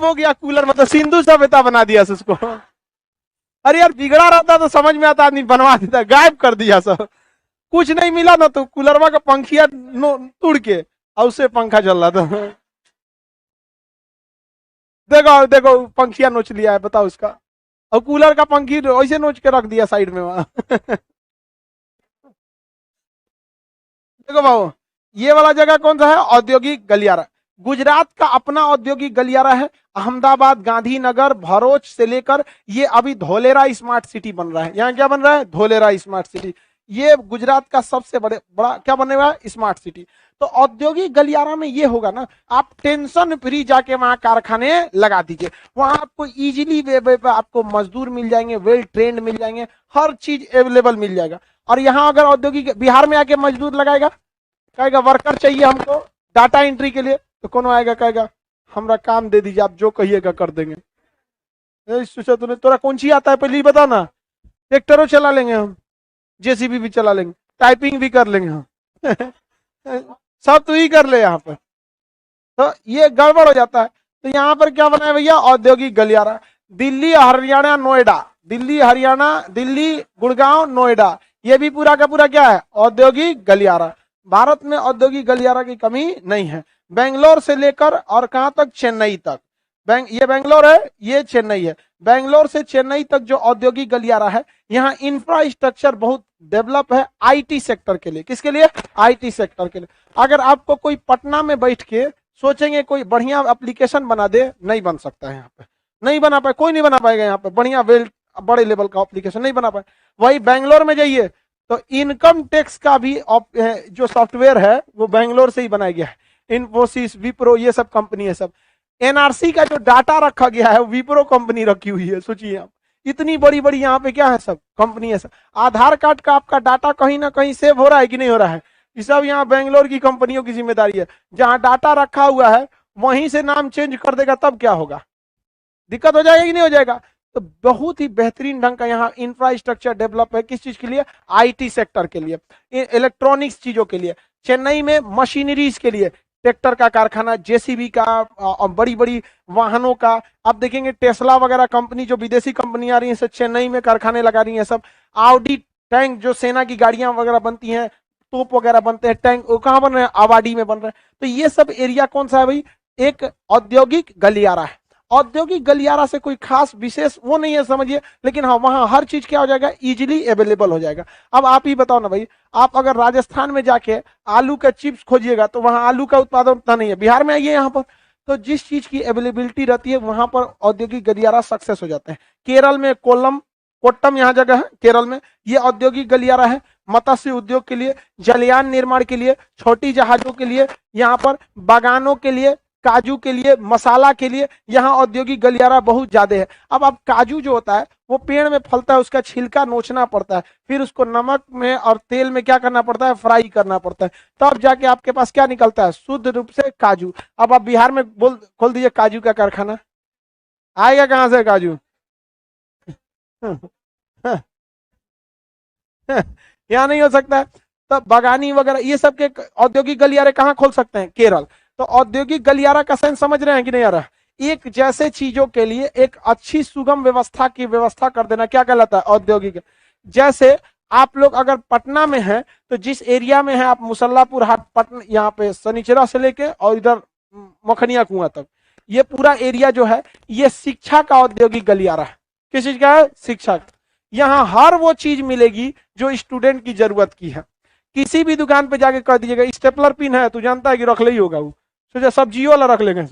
हो गया कूलर, मतलब सिंधु सभ्यता बना दिया उसको। अरे यार बिगड़ा रहता तो समझ में आता, आदमी बनवा देता, गायब कर दिया सब, कुछ नहीं मिला ना तो कूलरवा का पंखिया तोड़ के और उससे पंखा चल रहा था। देखो देखो पंखिया नोच लिया है, बताओ उसका, और कूलर का पंखी ऐसे नोच के रख दिया साइड में वहां। देखो बाबू, ये वाला जगह कौन सा है, औद्योगिक गलियारा। गुजरात का अपना औद्योगिक गलियारा है, अहमदाबाद, गांधीनगर, भरूच से लेकर ये अभी धोलेरा स्मार्ट सिटी बन रहा है। यहाँ क्या बन रहा है, धोलेरा स्मार्ट सिटी। ये गुजरात का सबसे बड़ा क्या बने हुआ है, स्मार्ट सिटी। तो औद्योगिक गलियारा में ये होगा ना, आप टेंशन फ्री जाके वहां कारखाने लगा दीजिए, वहां आपको इजीली वे पे आपको मजदूर मिल जाएंगे, वेल ट्रेंड मिल जाएंगे, हर चीज अवेलेबल मिल जाएगा। और यहाँ अगर औद्योगिक बिहार में आके मजदूर लगाएगा, कहेगा वर्कर चाहिए हमको डाटा एंट्री के लिए, तो कौन आएगा कहेगा हमरा काम दे दीजिए, आप जो कहिएगा कर देंगे। सोचा तूने, तोरा कौन सी आता है पहले ही बता ना। ट्रैक्टरों चला लेंगे हम, जेसीबी भी चला लेंगे, टाइपिंग भी कर लेंगे हम। सब तू ही कर ले यहाँ पर। तो ये गड़बड़ हो जाता है। तो यहाँ पर क्या बना है भैया, औद्योगिक गलियारा। दिल्ली हरियाणा नोएडा, दिल्ली हरियाणा, दिल्ली गुड़गांव नोएडा, ये भी पूरा का पूरा क्या है, औद्योगिक गलियारा। भारत में औद्योगिक गलियारा की कमी नहीं है। बेंगलोर से लेकर और कहां तक, चेन्नई तक। ये बेंगलोर है, ये चेन्नई है। बेंगलोर से चेन्नई तक जो औद्योगिक गलियारा है, यहाँ इंफ्रास्ट्रक्चर बहुत डेवलप है आईटी सेक्टर के लिए। किसके लिए, आईटी सेक्टर के लिए। अगर आपको कोई पटना में बैठ के सोचेंगे कोई बढ़िया एप्लीकेशन बना दे, नहीं बन सकता है यहाँ पे, नहीं बना पाए, कोई नहीं बना पाएगा यहाँ पे बढ़िया वेल बड़े लेवल का एप्लीकेशन नहीं बना पाए। वही बेंगलोर में जाइए तो इनकम टैक्स का भी जो सॉफ्टवेयर है वो बेंगलोर से ही बनाया गया है। इन्फोसिस, विप्रो, ये सब कंपनी है सब। एनआरसी का जो डाटा रखा गया है विप्रो कंपनी रखी हुई है, सोचिए आप, इतनी बड़ी बड़ी यहाँ पे क्या है, सब कंपनी है सब। आधार कार्ड का आपका डाटा कहीं ना कहीं सेव हो रहा है कि नहीं हो रहा है, ये सब यहाँ बेंगलोर की कंपनियों की जिम्मेदारी है। जहां डाटा रखा हुआ है वहीं से नाम चेंज कर देगा तब क्या होगा, दिक्कत हो जाएगा कि नहीं हो जाएगा। तो बहुत ही बेहतरीन ढंग का यहाँ इंफ्रास्ट्रक्चर डेवलप है, किस चीज के लिए, आईटी सेक्टर के लिए, इलेक्ट्रॉनिक्स चीजों के लिए। चेन्नई में मशीनरीज के लिए, ट्रैक्टर का कारखाना, जेसीबी का, बड़ी बड़ी वाहनों का। आप देखेंगे टेस्ला वगैरह कंपनी जो विदेशी कंपनी आ रही है सब चेन्नई में कारखाने लगा रही है सब। आउडी टैंक जो सेना की गाड़ियां वगैरह बनती हैं, तोप वगैरह बनते हैं, टैंक वो कहाँ बन रहे हैं, आबादी में बन रहे हैं। तो ये सब एरिया कौन सा है भाई, एक औद्योगिक गलियारा है। औद्योगिक गलियारा से कोई खास विशेष वो नहीं है समझिए, लेकिन हाँ वहां हर चीज क्या हो जाएगा, इजीली अवेलेबल हो जाएगा। अब आप ही बताओ ना भाई, आप अगर राजस्थान में जाके आलू का चिप्स खोजिएगा तो वहां आलू का उत्पादन उतना नहीं है, बिहार में आइए यहाँ पर तो जिस चीज की अवेलेबिलिटी रहती है वहां पर औद्योगिक गलियारा सक्सेस हो जाते हैं। केरल में कोट्टम यहाँ जगह है केरल में, ये औद्योगिक गलियारा है। मत्स्य उद्योग के लिए, जलयान निर्माण के लिए, छोटी जहाजों के लिए, यहाँ पर बागानों के लिए, काजू के लिए, मसाला के लिए, यहाँ औद्योगिक गलियारा बहुत ज्यादा है। अब आप काजू जो होता है वो पेड़ में फलता है, उसका छिलका नोचना पड़ता है, फिर उसको नमक में और तेल में क्या करना पड़ता है, फ्राई करना पड़ता है, तब जाके आपके पास क्या निकलता है, शुद्ध रूप से काजू। अब आप बिहार में खोल दीजिए काजू का कारखाना, आएगा कहां से काजू। यहाँ नहीं हो सकता है। तो बागानी वगैरह ये सब के औद्योगिक गलियारे कहाँ खोल सकते हैं, केरल। तो औद्योगिक गलियारा का सेंस समझ रहे हैं कि नहीं आ रहा, एक जैसे चीजों के लिए एक अच्छी सुगम व्यवस्था की व्यवस्था कर देना क्या कहलाता है, औद्योगिक। जैसे आप लोग अगर पटना में हैं तो जिस एरिया में है आप, मुसल्लापुर हाट, पटना, यहाँ पे सनीचरा से लेके और इधर मखनिया कुआं तक, ये पूरा एरिया जो है ये शिक्षा का औद्योगिक गलियारा है। किस चीज का है, शिक्षा। यहाँ हर वो चीज मिलेगी जो स्टूडेंट की जरूरत की है। किसी भी दुकान पे जाके कह दीजिएगा स्टेपलर पिन है, तू जानता है कि रख ले ही होगा वो, सोचा सब्जियों वाला रख लेंगे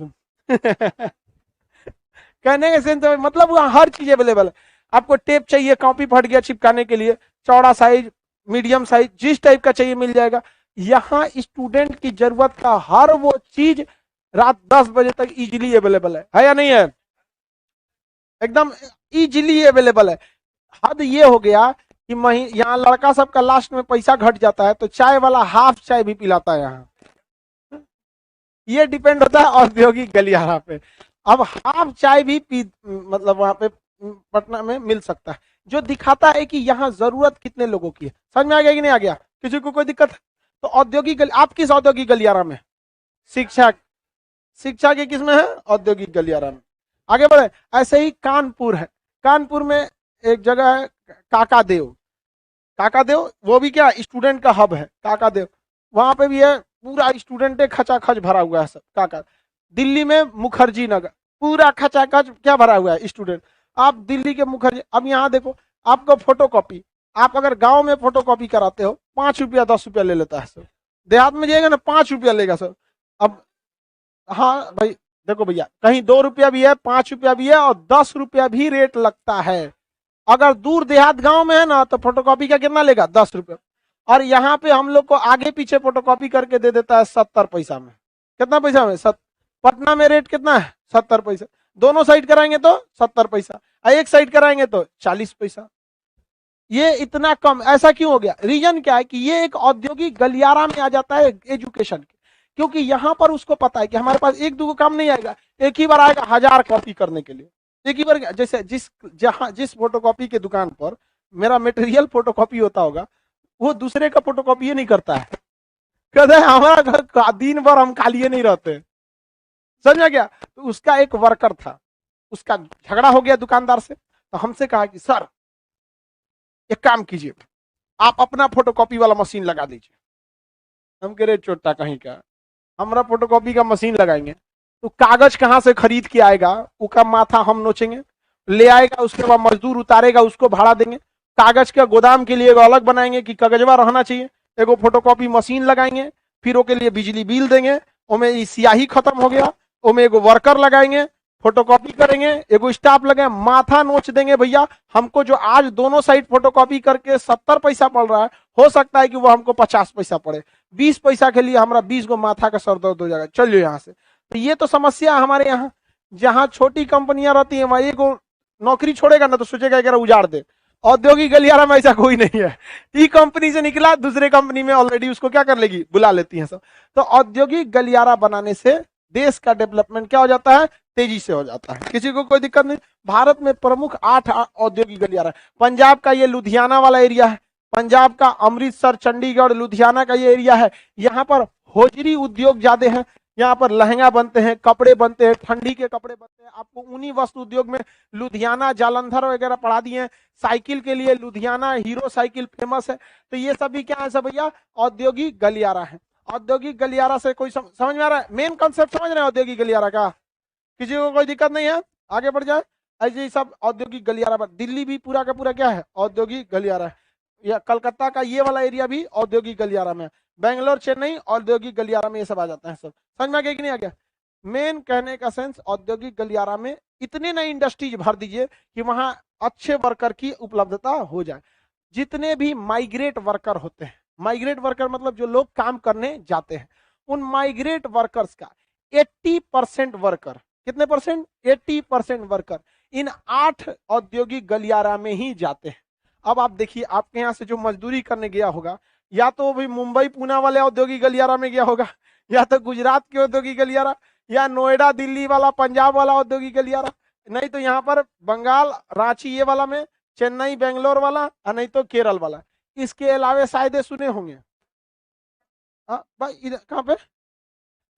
कहने के सेंस मतलब वहाँ हर चीज अवेलेबल है। आपको टेप चाहिए, कॉपी फट गया चिपकाने के लिए, चौड़ा साइज, मीडियम साइज, जिस टाइप का चाहिए मिल जाएगा। यहाँ स्टूडेंट की जरूरत का हर वो चीज रात 10 बजे तक इजीली अवेलेबल है या नहीं है, एकदम इजीली अवेलेबल है। हद ये हो गया कि यहाँ लड़का सबका लास्ट में पैसा घट जाता है तो चाय वाला हाफ चाय भी पिलाता है यहाँ, ये डिपेंड होता है औद्योगिक गलियारा पे। अब हाफ चाय भी मतलब वहां पे पटना में मिल सकता है, जो दिखाता है कि यहाँ जरूरत कितने लोगों की है। समझ में आ गया कि नहीं आ गया, किसी को कोई दिक्कत है? तो औद्योगिक आप किस औद्योगिक गलियारा में, शिक्षा के किस में है, औद्योगिक गलियारा में। आगे बढ़े। ऐसे ही कानपुर है, कानपुर में एक जगह है काकादेव, काकादेव वो भी क्या स्टूडेंट का हब है काकादेव, वहां पे भी है पूरा स्टूडेंट खचाखच भरा हुआ है सब काका। दिल्ली में मुखर्जी नगर पूरा खचाखच क्या भरा हुआ है स्टूडेंट। आप दिल्ली के मुखर्जी, अब यहाँ देखो आपको फोटो कॉपी, आप अगर गांव में फोटो कॉपी कराते हो 5 रुपया 10 रुपया ले लेता है सर, देहात में जाएगा ना 5 रुपया लेगा सर। अब हाँ भाई देखो भैया, कहीं 2 रुपया भी है, 5 रुपया भी है और 10 रुपया भी रेट लगता है। अगर दूर देहात गांव में है ना तो फोटोकॉपी का कितना लेगा 10 रुपया, और यहाँ पे हम लोग को आगे पीछे फोटोकॉपी करके दे देता है 70 पैसा में। कितना पैसा में? पटना में रेट कितना है? 70 पैसा। दोनों साइड कराएंगे तो 70 पैसा, एक साइड कराएंगे तो 40 पैसा। ये इतना कम ऐसा क्यों हो गया? रीजन क्या है कि ये एक औद्योगिक गलियारा में आ जाता है एजुकेशन के, क्योंकि यहां पर उसको पता है कि हमारे पास एक दो काम नहीं आएगा, एक ही बार आएगा 1000 कॉपी करने के लिए, एक ही बार। जैसे जिस फोटोकॉपी के दुकान पर मेरा मटेरियल फोटोकॉपी होता होगा, वो दूसरे का फोटोकॉपी नहीं करता है, कहते हैं हमारा घर दिन भर हम खाली नहीं रहते, समझा क्या? तो उसका एक वर्कर था, उसका झगड़ा हो गया दुकानदार से, तो हमसे कहा कि सर एक काम कीजिए, आप अपना फोटोकॉपी वाला मशीन लगा दीजिए। हम कह रहे चोटा कहीं का, हमारा फोटोकॉपी का मशीन लगाएंगे तो कागज कहां से खरीद के आएगा, उसका माथा हम नोचेंगे, ले आएगा, उसके बाद मजदूर उतारेगा, उसको भाड़ा देंगे। कागज के गोदाम के लिए एगो अलग बनाएंगे कि कागजवा रहना चाहिए, एगो फोटोकॉपी मशीन लगाएंगे, फिर ओके लिए बिजली बिल देंगे, ओमे स्याही खत्म हो गया, ओमे एगो वर्कर लगाएंगे, फोटोकॉपी करेंगे, एगो स्टाफ लगे, माथा नोच देंगे भैया। हमको जो आज दोनों साइड फोटोकॉपी करके 70 पैसा पड़ रहा है, हो सकता है कि वो हमको 50 पैसा पड़े। 20 पैसा के लिए हमारा 20 गो माथा का सर दर्द हो जाएगा, चलिए यहाँ से। तो ये तो समस्या हमारे यहाँ, जहाँ छोटी कंपनियां रहती है वहां एगो नौकरी छोड़ेगा ना तो सोचेगा कि उजाड़ दे। औद्योगिक गलियारा में ऐसा कोई नहीं है, ई कंपनी से निकला दूसरे कंपनी में ऑलरेडी उसको क्या कर लेगी, बुला लेती है सब। तो औद्योगिक गलियारा बनाने से देश का डेवलपमेंट क्या हो जाता है, तेजी से हो जाता है, किसी को कोई दिक्कत नहीं। भारत में प्रमुख 8 औद्योगिक गलियारा है। पंजाब का ये लुधियाना वाला एरिया है, पंजाब का अमृतसर चंडीगढ़ लुधियाना का ये एरिया है। यहाँ पर होजरी उद्योग ज्यादा है, यहाँ पर लहंगा बनते हैं, कपड़े बनते हैं, ठंडी के कपड़े बनते हैं। आपको ऊनी वस्त्र उद्योग में लुधियाना जालंधर वगैरह पढ़ा दिए हैं। साइकिल के लिए लुधियाना हीरो साइकिल फेमस है। तो ये सभी क्या है सब भैया, औद्योगिक गलियारा है। औद्योगिक गलियारा से कोई समझ में आ रहा है? मेन कॉन्सेप्ट समझ रहे हैं औद्योगिक गलियारा का? किसी को कोई दिक्कत नहीं है? आगे बढ़ जाए। ऐसे ही सब औद्योगिक गलियारा, दिल्ली भी पूरा का पूरा क्या है, औद्योगिक गलियारा है। या कलकत्ता का ये वाला एरिया भी औद्योगिक गलियारा में, बेंगलोर चेन्नई औद्योगिक गलियारा में ये सब आ जाता है सब। समझ में आ गया कि नहीं आ गया? मेन कहने का सेंस, औद्योगिक गलियारा में इतने नए इंडस्ट्रीज भर दीजिए कि वहां अच्छे वर्कर की उपलब्धता हो जाए। जितने भी माइग्रेट वर्कर होते हैं, माइग्रेट वर्कर मतलब जो लोग काम करने जाते हैं, उन माइग्रेट वर्कर्स का 80% वर्कर, कितने परसेंट? 80% वर्कर इन 8 औद्योगिक गलियारा में ही जाते हैं। अब आप देखिए, आपके यहाँ से जो मजदूरी करने गया होगा, या तो भी मुंबई पुणे वाले औद्योगिक गलियारा में गया होगा, या तो गुजरात के औद्योगिक गलियारा, या नोएडा दिल्ली वाला पंजाब वाला औद्योगिक गलियारा, नहीं तो यहाँ पर बंगाल रांची ये वाला में, चेन्नई बेंगलोर वाला, और नहीं तो केरल वाला। इसके अलावा शायद सुने होंगे। हाँ भाई, इधर कहाँ पे?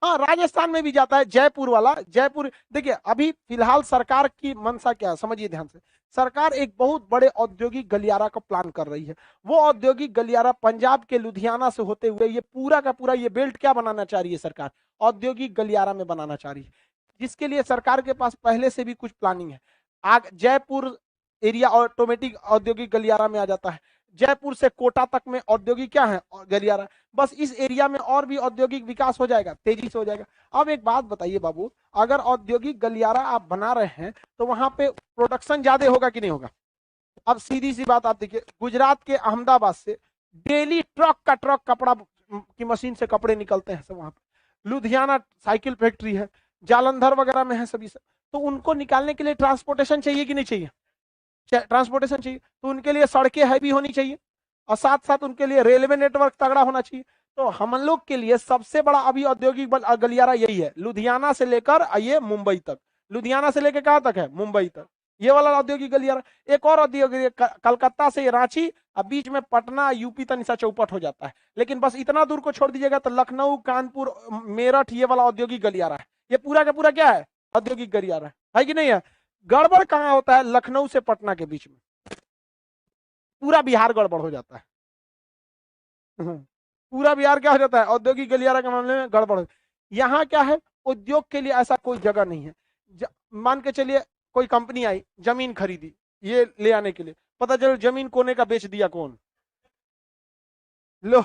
हाँ राजस्थान में भी जाता है, जयपुर वाला। जयपुर देखिए, अभी फिलहाल सरकार की मंशा क्या है समझिए ध्यान से। सरकार एक बहुत बड़े औद्योगिक गलियारा का प्लान कर रही है। वो औद्योगिक गलियारा पंजाब के लुधियाना से होते हुए ये पूरा का पूरा ये बेल्ट क्या बनाना चाह रही है सरकार, औद्योगिक गलियारा में बनाना चाह रही है, जिसके लिए सरकार के पास पहले से भी कुछ प्लानिंग है। जयपुर एरिया ऑटोमेटिक औद्योगिक गलियारा में आ जाता है। जयपुर से कोटा तक में औद्योगिक क्या है, गलियारा। बस इस एरिया में और भी औद्योगिक विकास हो जाएगा, तेजी से हो जाएगा। अब एक बात बताइए बाबू, अगर औद्योगिक गलियारा आप बना रहे हैं तो वहां पे प्रोडक्शन ज्यादा होगा कि नहीं होगा? अब सीधी सी बात आप देखिए, गुजरात के अहमदाबाद से डेली ट्रक का ट्रक कपड़ा की मशीन से कपड़े निकलते हैं सब वहां पे। लुधियाना साइकिल फैक्ट्री है, जालंधर वगैरह में है सभी सब। तो उनको निकालने के लिए ट्रांसपोर्टेशन चाहिए कि नहीं चाहिए? ट्रांसपोर्टेशन चाहिए, तो उनके लिए सड़कें हैवी होनी चाहिए, और साथ साथ उनके लिए रेलवे नेटवर्क तगड़ा होना चाहिए। तो हम लोग के लिए सबसे बड़ा अभी औद्योगिक गलियारा यही है, लुधियाना से लेकर ये मुंबई तक। लुधियाना से लेकर कहां तक है? मुंबई तक, ये वाला औद्योगिक गलियारा। एक और औद्योगिक कलकत्ता से रांची, और बीच में पटना यूपी तनिषा चौपट हो जाता है। लेकिन बस इतना दूर को छोड़ दीजिएगा तो लखनऊ कानपुर मेरठ ये वाला औद्योगिक गलियारा है। ये पूरा का पूरा क्या है? औद्योगिक गलियारा है कि नहीं है? गड़बड़ कहाँ होता है? लखनऊ से पटना के बीच में पूरा बिहार गड़बड़ हो जाता है। पूरा बिहार क्या हो जाता है? औद्योगिक गलियारा के मामले में गड़बड़। यहाँ क्या है, उद्योग के लिए ऐसा कोई जगह नहीं है। मान के चलिए कोई कंपनी आई, जमीन खरीदी ये ले आने के लिए, पता चलो जमीन कोने का बेच दिया कौन, लो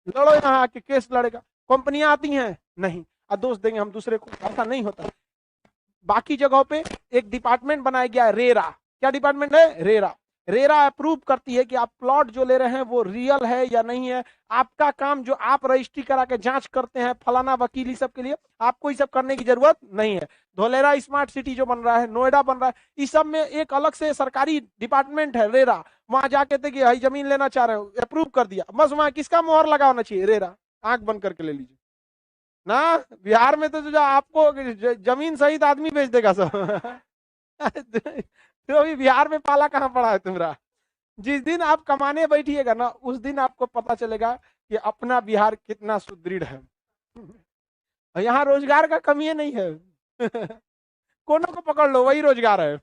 लड़ो यहाँ आके, केस लड़ेगा। कंपनियां आती हैं नहीं, दोष देंगे हम दूसरे को, ऐसा नहीं होता। बाकी जगहों पे एक डिपार्टमेंट बनाया गया है, रेरा। क्या डिपार्टमेंट है? रेरा। रेरा अप्रूव करती है कि आप प्लॉट जो ले रहे हैं वो रियल है या नहीं है। आपका काम जो आप रजिस्ट्री करा के जांच करते हैं फलाना वकीली सब के लिए, आपको ये सब करने की जरूरत नहीं है। धोलेरा स्मार्ट सिटी जो बन रहा है, नोएडा बन रहा है, इस सब में एक अलग से सरकारी डिपार्टमेंट है रेरा। वहां जाके थे कि भाई जमीन लेना चाह रहे हो, अप्रूव कर दिया, बस वहां किसका मोहर लगा होना चाहिए? रेरा। आंख बंद करके ले लीजिए ना। बिहार में तो जो आपको जमीन सहित आदमी बेच देगा सब। तो अभी बिहार में पाला कहाँ पड़ा है तुम्हारा? जिस दिन आप कमाने बैठिएगा ना, उस दिन आपको पता चलेगा कि अपना बिहार कितना सुदृढ़ है। यहाँ रोजगार का कमी नहीं है। कोनो को पकड़ लो वही रोजगार है।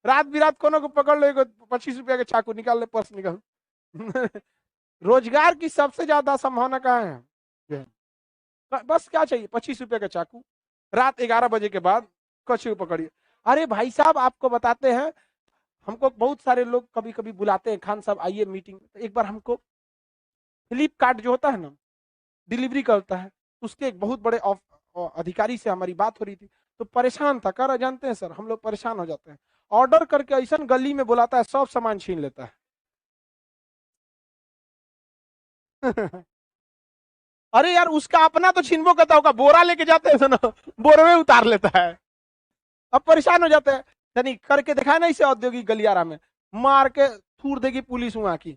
रात बिरात कोनो को पकड़ लो, 25 रुपया के चाकू निकाल ले, पर्स निकाल। रोजगार की सबसे ज्यादा संभावना कहाँ है? बस क्या चाहिए? 25 रुपये का चाकू, रात 11 बजे के बाद कछु पकड़िए। अरे भाई साहब आपको बताते हैं, हमको बहुत सारे लोग कभी कभी बुलाते हैं, खान साहब आइए मीटिंग। एक बार हमको फ्लिपकार्ट जो होता है ना, डिलीवरी करता है, उसके एक बहुत बड़े अधिकारी से हमारी बात हो रही थी, तो परेशान था। कर जानते हैं सर, हम लोग परेशान हो जाते हैं, ऑर्डर करके ऐसा गली में बुलाता है, सब सामान छीन लेता है। अरे यार उसका अपना तो छीनबो करता होगा, बोरा लेके जाते हैं ना, बोरे में उतार लेता है। अब परेशान हो जाते हैं। यानी करके दिखाया ना इसे औद्योगिक गलियारा में, मार के थूर देगी पुलिस वहां की,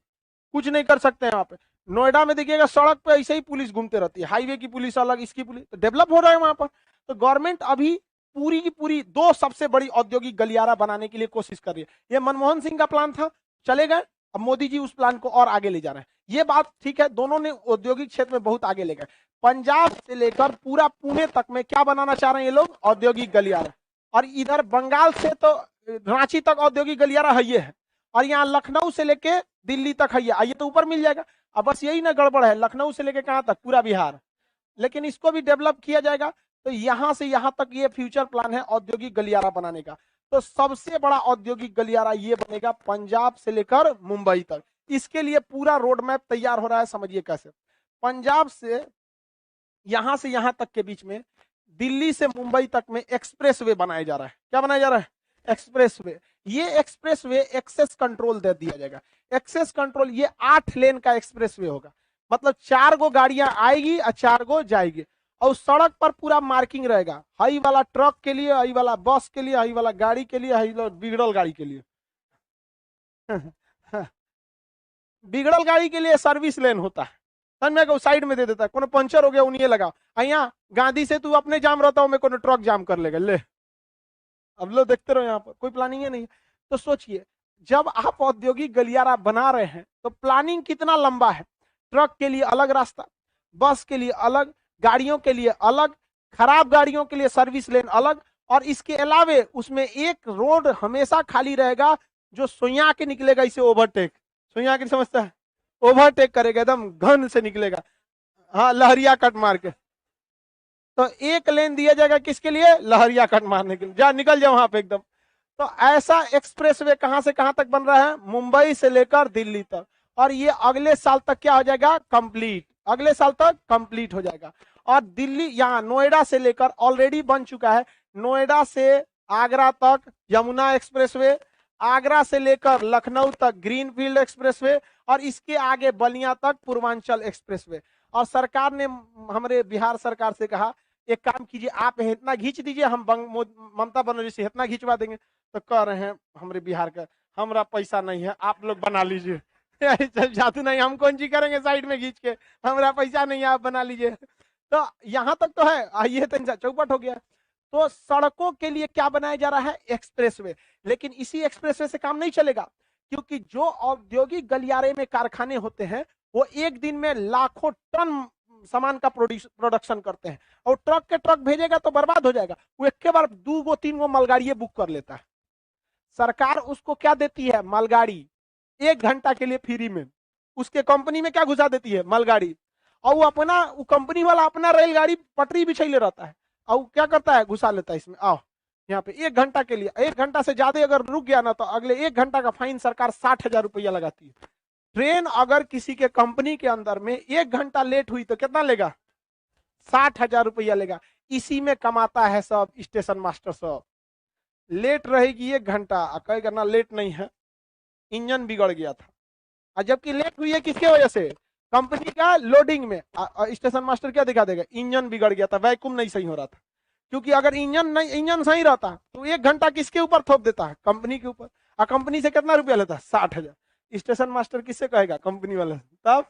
कुछ नहीं कर सकते हैं वहां पे। नोएडा में देखिएगा सड़क पे ऐसे ही पुलिस घूमते रहती है, हाईवे की पुलिस अलग, इसकी पुलिस डेवलप हो रहा है वहां पर। तो गवर्नमेंट अभी पूरी की पूरी 2 सबसे बड़ी औद्योगिक गलियारा बनाने के लिए कोशिश कर रही है। ये मनमोहन सिंह का प्लान था, चले गए, अब मोदी जी उस प्लान को और आगे ले जा रहे हैं। ये बात ठीक है, दोनों ने औद्योगिक क्षेत्र में बहुत आगे ले गए। पंजाब से लेकर पूरा पुणे तक में क्या बनाना चाह रहे हैं ये लोग? औद्योगिक गलियारा। और इधर बंगाल से तो रांची तक औद्योगिक गलियारा है ये है, और यहाँ लखनऊ से लेके दिल्ली तक है ये तो ऊपर मिल जाएगा। अब बस यही ना गड़बड़ है, लखनऊ से लेके कहां तक? पूरा बिहार। लेकिन इसको भी डेवलप किया जाएगा। तो यहां से यहां तक ये फ्यूचर प्लान है औद्योगिक गलियारा बनाने का। तो सबसे बड़ा औद्योगिक गलियारा ये बनेगा पंजाब से लेकर मुंबई तक। इसके लिए पूरा रोड मैप तैयार हो रहा है, समझिए कैसे। पंजाब से यहां तक के बीच में, दिल्ली से मुंबई तक में एक्सप्रेस वे बनाया जा रहा है। क्या बनाया जा रहा है? Express way. ये एक्सप्रेस वे एक्सेस कंट्रोल दे दिया जाएगा। एक्सेस कंट्रोल, ये 8 लेन का एक्सप्रेस वे होगा, मतलब 4 गो गाड़ियां आएगी और 4 गो जाएगी। और सड़क पर पूरा मार्किंग रहेगा, हाई वाला ट्रक के लिए, हाई वाला बस के लिए, हाई वाला गाड़ी के लिए, हाई बिगड़ल गाड़ी के लिए। बिगड़ल गाड़ी के लिए सर्विस लेन होता है, समझ में, साइड में दे देता है, कोनो पंचर हो गया उन्हें लगा। यहाँ गांधी से तू अपने जाम रहता हूं, मैं कोनो ट्रक जाम कर लेगा, ले अब लो देखते रहो, यहाँ पर कोई प्लानिंग है नहीं। तो सोचिए, जब आप औद्योगिक गलियारा बना रहे हैं तो प्लानिंग कितना लंबा है। ट्रक के लिए अलग रास्ता, बस के लिए अलग, गाड़ियों के लिए अलग, खराब गाड़ियों के लिए सर्विस लेन अलग, और इसके अलावे उसमें एक रोड हमेशा खाली रहेगा जो सुइया के निकलेगा, इसे ओवरटेक, सुइया की समझता है, ओवरटेक करेगा, एकदम घन से निकलेगा, हाँ लहरिया कट मार के। तो एक लेन दिया जाएगा किसके लिए? लहरिया कट मारने के लिए, जा निकल जाओ वहां पे एकदम। तो ऐसा एक्सप्रेसवे कहां से कहां तक बन रहा है? मुंबई से लेकर दिल्ली तक। और ये अगले साल तक क्या हो जाएगा? कंप्लीट, अगले साल तक कंप्लीट हो जाएगा। और दिल्ली, यहाँ नोएडा से लेकर ऑलरेडी बन चुका है, नोएडा से आगरा तक यमुना एक्सप्रेसवे, आगरा से लेकर लखनऊ तक ग्रीनफील्ड एक्सप्रेसवे, और इसके आगे बलिया तक पूर्वांचल एक्सप्रेसवे। और सरकार ने, हमारे बिहार सरकार से कहा, एक काम कीजिए, आप इतना खींच दीजिए, हम ममता बनर्जी से इतना खींचवा देंगे। तो कह रहे हैं हमारे बिहार का, हमारा पैसा नहीं है, आप लोग बना लीजिए। जादू नहीं, हम कौन सी करेंगे साइड में खींच के, हमारा पैसा नहीं है, आप बना लीजिए। तो यहां तक तो है, आइए तो चौपट हो गया। तो सड़कों के लिए क्या बनाया जा रहा है? एक्सप्रेसवे। लेकिन इसी एक्सप्रेसवे से काम नहीं चलेगा, क्योंकि जो औद्योगिक गलियारे में कारखाने होते हैं वो एक दिन में लाखों टन सामान का प्रोडक्शन करते हैं, और ट्रक के ट्रक भेजेगा तो बर्बाद हो जाएगा। वो एक के बार 2-3 मालगाड़ी बुक कर लेता है। सरकार उसको क्या देती है? मालगाड़ी, 1 घंटा के लिए फ्री में। उसके कंपनी में क्या घुसा देती है? मालगाड़ी। और वो कंपनी वाला अपना रेलगाड़ी पटरी बिछाइले रहता है, और वो क्या करता है? घुसा लेता है इसमें। आओ यहाँ पे 1 घंटा के लिए, 1 घंटा से ज्यादा अगर रुक गया ना तो अगले 1 घंटा का फाइन सरकार 60,000 रुपया लगाती है। ट्रेन अगर किसी के कंपनी के अंदर में 1 घंटा लेट हुई तो कितना लेगा? 60,000 रुपया लेगा। इसी में कमाता है सब स्टेशन मास्टर सब। लेट रहेगी 1 घंटा, कहेगा ना लेट नहीं है, इंजन बिगड़ गया था। और जबकि लेट हुई है किसके वजह से? कंपनी का लोडिंग में। स्टेशन मास्टर क्या दिखा देगा? इंजन बिगड़ गया था, वैक्यूम नहीं सही हो रहा था। क्योंकि अगर इंजन सही रहता तो 1 घंटा किसके ऊपर थोप देता है? कंपनी के ऊपर। और कंपनी से कितना रुपया लेता है? 60,000। स्टेशन मास्टर किससे कहेगा? कंपनी वाले। तब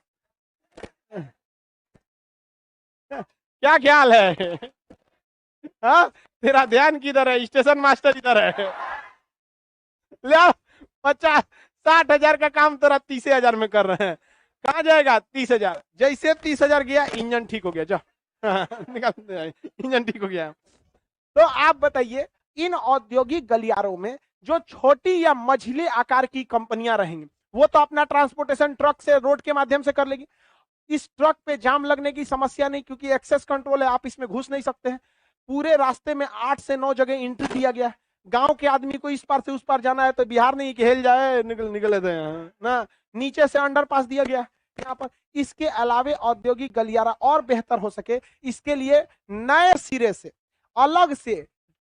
क्या ख्याल है? हाँ, तेरा ध्यान किधर है? स्टेशन मास्टर इधर है। ले 50-60,000 का काम तेरा 30,000 में कर रहे हैं। कहा जाएगा? 30,000। जैसे 30,000 गया, इंजन ठीक हो गया। जा निकाल, इंजन ठीक हो गया। तो आप बताइए, इन औद्योगिक गलियारों में जो छोटी या मझिले आकार की कंपनियां रहेंगी, वो तो अपना ट्रांसपोर्टेशन ट्रक से, रोड के माध्यम से कर लेगी। इस ट्रक पे जाम लगने की समस्या नहीं, क्योंकि एक्सेस कंट्रोल है, आप इसमें घुस नहीं सकते हैं। पूरे रास्ते में 8 से 9 जगह एंट्री दिया गया है। गांव के आदमी को इस पार से उस पार जाना है तो बिहार नहीं कि हेल जाए निकले थे ना, नीचे से अंडरपास दिया गया है यहाँ पर। इसके अलावे औद्योगिक गलियारा और बेहतर हो सके, इसके लिए नए सिरे से अलग से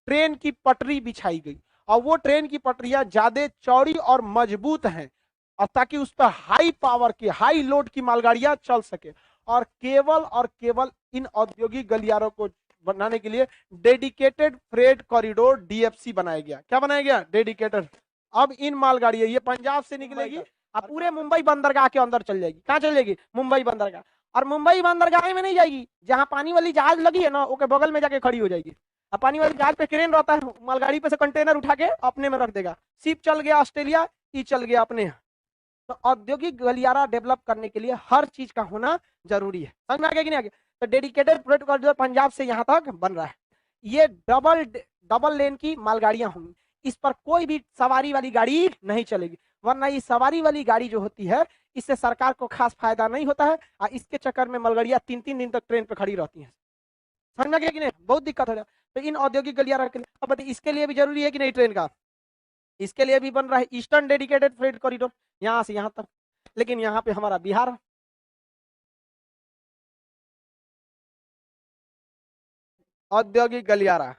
ट्रेन की पटरी बिछाई गई, और वो ट्रेन की पटरियां ज्यादा चौड़ी और मजबूत हैं, और ताकि उस पर हाई पावर की, हाई लोड की मालगाड़ियां चल सके। और केवल इन औद्योगिक गलियारों को बनाने के लिए डेडिकेटेड फ्रेट कॉरिडोर डीएफसी बनाया गया। क्या बनाया गया? डेडिकेटेड। अब इन मालगाड़ियां ये पंजाब से निकलेगी और पूरे मुंबई बंदरगाह के अंदर चल जाएगी। कहाँ चल जाएगी? मुंबई बंदरगाह। और मुंबई बंदरगाह में नहीं जाएगी, जहां पानी वाली जहाज लगी है ना, उसके बगल में जाके खड़ी हो जाएगी। अब पानी वाली जहाज पे क्रेन रहता है, मालगाड़ी पे से कंटेनर उठा के अपने में रख देगा। शिप चल गया ऑस्ट्रेलिया, ई चल गया अपने। तो औद्योगिक गलियारा डेवलप करने के लिए हर चीज का होना जरूरी है। समझ में आ गया कि नहीं आ गया? तो डेडिकेटेड फ्रेट कॉरिडोर पंजाब से यहां तक बन रहा है। ये डबल लेन की मालगाड़ियां होंगी। इस पर कोई भी सवारी वाली गाड़ी नहीं चलेगी, वरना ये सवारी वाली गाड़ी जो होती है, इससे सरकार को खास फायदा नहीं होता है, और इसके चक्कर में मालगाड़ियां 3-3 दिन तक ट्रेन पर खड़ी रहती हैं। समझ में आ गया कि नहीं? बहुत दिक्कत हो रहा है। तो इन औद्योगिक गलियारा के लिए, अब बताइए, इसके लिए भी जरूरी है कि नहीं ट्रेन का? इसके लिए भी बन रहा है ईस्टर्न डेडिकेटेड फ्रेट कॉरिडोर, यहां से यहां तक। लेकिन यहाँ पे हमारा बिहार औद्योगिक गलियारा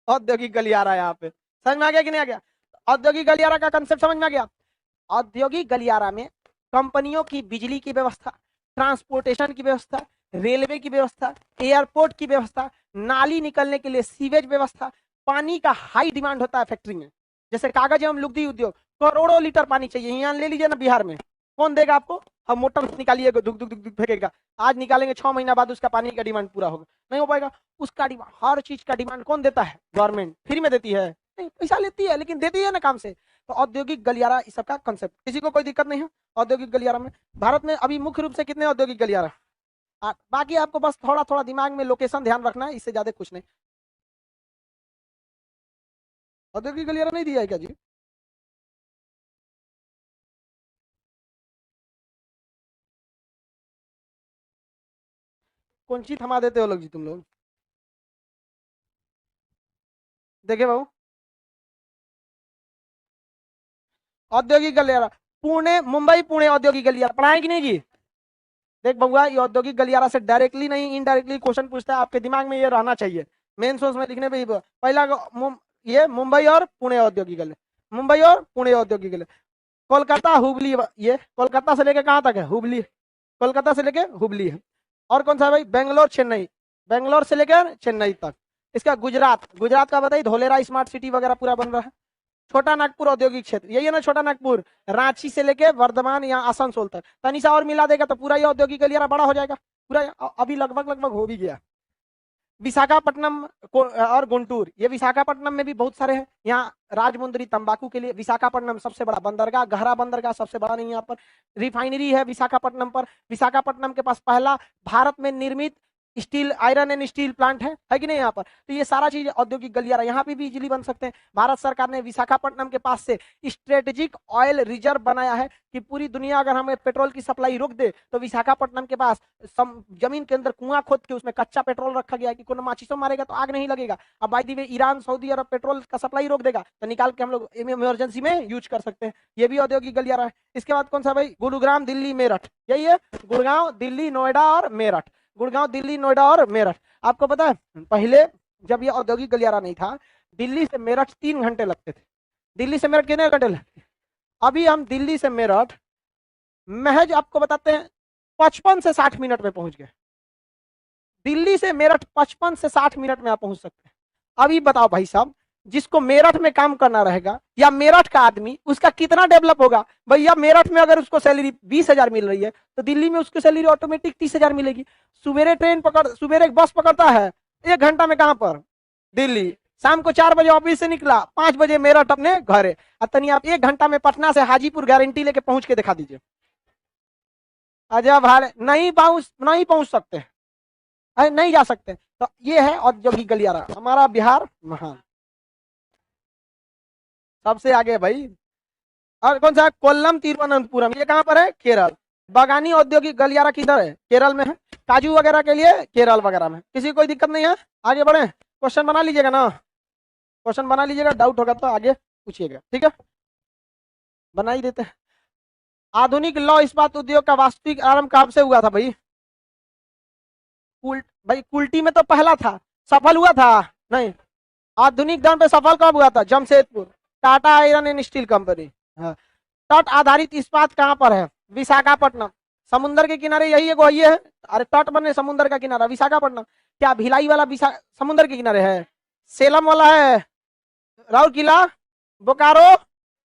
औद्योगिक गलियारा यहाँ पे। समझ में आ गया कि नहीं आ गया? औद्योगिक गलियारा का कंसेप्ट समझ में आ गया? औद्योगिक गलियारा में कंपनियों की बिजली की व्यवस्था, ट्रांसपोर्टेशन की व्यवस्था, रेलवे की व्यवस्था, एयरपोर्ट की व्यवस्था, नाली निकलने के लिए सीवेज व्यवस्था, पानी का हाई डिमांड होता है फैक्ट्री में। जैसे कागज एवं लुगदी उद्योग, करोड़ों लीटर पानी चाहिए। यहाँ ले लीजिए ना, बिहार में कौन देगा आपको? हम मोटर निकालिएगा, दुख दुख दुख फेंकेगा। आज निकालेंगे, 6 महीना बाद उसका पानी का डिमांड पूरा होगा, नहीं हो पाएगा। उसका डिमांड, हर चीज का डिमांड कौन देता है? गवर्नमेंट। फ्री में देती है? नहीं, पैसा लेती है, लेकिन देती है ना काम से। तो औद्योगिक गलियारा इस सबका कंसेप्ट, किसी को कोई दिक्कत नहीं है औद्योगिक गलियारा में। भारत में अभी मुख्य रूप से कितने औद्योगिक गलियारा? बाकी आपको बस थोड़ा थोड़ा दिमाग में लोकेशन ध्यान रखना है, इससे ज्यादा कुछ नहीं। औद्योगिक गलियारा नहीं दिया है क्या जी? कौन सी थमा देते हो लोग जी तुम लोग? देखे बाबू, औद्योगिक गलियारा पुणे, मुंबई पुणे औद्योगिक गलियारा पढ़ाए कि नहीं जी? देख बउआ, ये औद्योगिक गलियारा से डायरेक्टली नहीं इनडायरेक्टली क्वेश्चन पूछता है, आपके दिमाग में ये रहना चाहिए। मेन सोर्स में लिखने पे ही पहला ये मुंबई और पुणे औद्योगिक गलियारा, मुंबई और पुणे औद्योगिक गलियारा। कोलकाता हुबली, ये कोलकाता से लेके कहाँ तक है? हुबली। कोलकाता से लेके हुबली है। और कौन सा है भाई? बेंगलोर चेन्नई, बेंगलोर से लेकर चेन्नई तक। इसका गुजरात, गुजरात का बताइए, धोलेरा स्मार्ट सिटी वगैरह पूरा बन रहा है। छोटा नागपुर औद्योगिक क्षेत्र, यही है ना छोटा नागपुर, रांची से लेके वर्धमान या आसनसोल तक। तनिषा और मिला देगा तो पूरा ये औद्योगिक गलियारा बड़ा हो जाएगा पूरा। अभी लगभग लगभग हो भी गया। विशाखापट्टनम और गुंटूर, ये विशाखापट्टनम में भी बहुत सारे हैं। यहाँ राजमुंदरी तंबाकू के लिए विशाखापट्टनम सबसे बड़ा बंदरगाह, गहरा बंदरगाह सबसे बड़ा नहीं, यहाँ पर रिफाइनरी है विशाखापट्टनम पर। विशाखापट्टनम के पास पहला भारत में निर्मित steel, iron and steel plant है कि नहीं यहाँ पर। तो ये सारा चीज औद्योगिक गलियारा यहाँ पे भी इजिली बन सकते हैं। भारत सरकार ने विशाखापट्टनम के पास से स्ट्रेटेजिक ऑयल रिजर्व बनाया है कि पूरी दुनिया अगर हमें पेट्रोल की सप्लाई रोक दे तो विशाखापट्टनम के पास जमीन के अंदर कुआं खोद के उसमें कच्चा पेट्रोल रखा गया है कि कोई माचिसों मारेगा तो आग नहीं लगेगा। अब by the way Iran, Saudi Arab petrol का सप्लाई रोक देगा तो निकाल के हम लोग इमरजेंसी में यूज कर सकते हैं। ये भी औद्योगिक गलियारा है। इसके बाद कौन सा भाई, गुरुग्राम, दिल्ली, मेरठ, यही है। गुड़गांव, दिल्ली, नोएडा और मेरठ। गुड़गांव, दिल्ली, नोएडा और मेरठ। आपको पता है पहले जब ये औद्योगिक गलियारा नहीं था, दिल्ली से मेरठ 3 घंटे लगते थे। दिल्ली से मेरठ कितने घंटे लगते? अभी हम दिल्ली से मेरठ महज आपको बताते हैं 55 से 60 मिनट में पहुंच गए। दिल्ली से मेरठ 55 से 60 मिनट में आप पहुंच सकते हैं। अभी बताओ भाई साहब, जिसको मेरठ में काम करना रहेगा या मेरठ का आदमी, उसका कितना डेवलप होगा। भैया मेरठ में अगर उसको सैलरी 20,000 मिल रही है तो दिल्ली में उसको सैलरी ऑटोमेटिक 30,000 मिलेगी। सुबेरे एक बस पकड़ता है 1 घंटा में, कहां पर, दिल्ली। शाम को 4 बजे ऑफिस से निकला, 5 बजे मेरठ अपने घर है। तनी आप 1 घंटा में पटना से हाजीपुर गारंटी लेके पहुंच के दिखा दीजिए। अजय भाई नहीं पहुंच सकते, नहीं जा सकते। तो ये है औद्योगिक गलियारा, हमारा बिहार महान, सबसे आगे भाई। और कौन सा, कोल्लम, तिरुवनंतपुरम, ये कहां पर है, केरल। बागानी औद्योगिक गलियारा किधर है, केरल में है। काजू वगैरह के लिए केरल वगैरह में। किसी कोई दिक्कत नहीं है, आगे बढ़े। क्वेश्चन बना लीजिएगा ना, क्वेश्चन बना लीजिएगा, डाउट होगा तो आगे पूछिएगा, ठीक है। बना ही देते हैं। आधुनिक लौह इस्पात उद्योग का वास्तविक आरंभ कब से हुआ था भाई? भाई कुल्टी में तो पहला था, सफल हुआ था नहीं। आधुनिक दौर पे सफल कब हुआ था? Jamshedpur, Tata iron and steel company. हाँ। तट आधारित इस्पात कहाँ पर है? विशाखापट्टनम। समुद्र के किनारे यही एगो ये है। अरे तट बने समुद्र का किनारा विशाखापट्टनम। क्या भिलाई वाला समुद्र के किनारे है? सेलम वाला है, राउरकेला, बोकारो,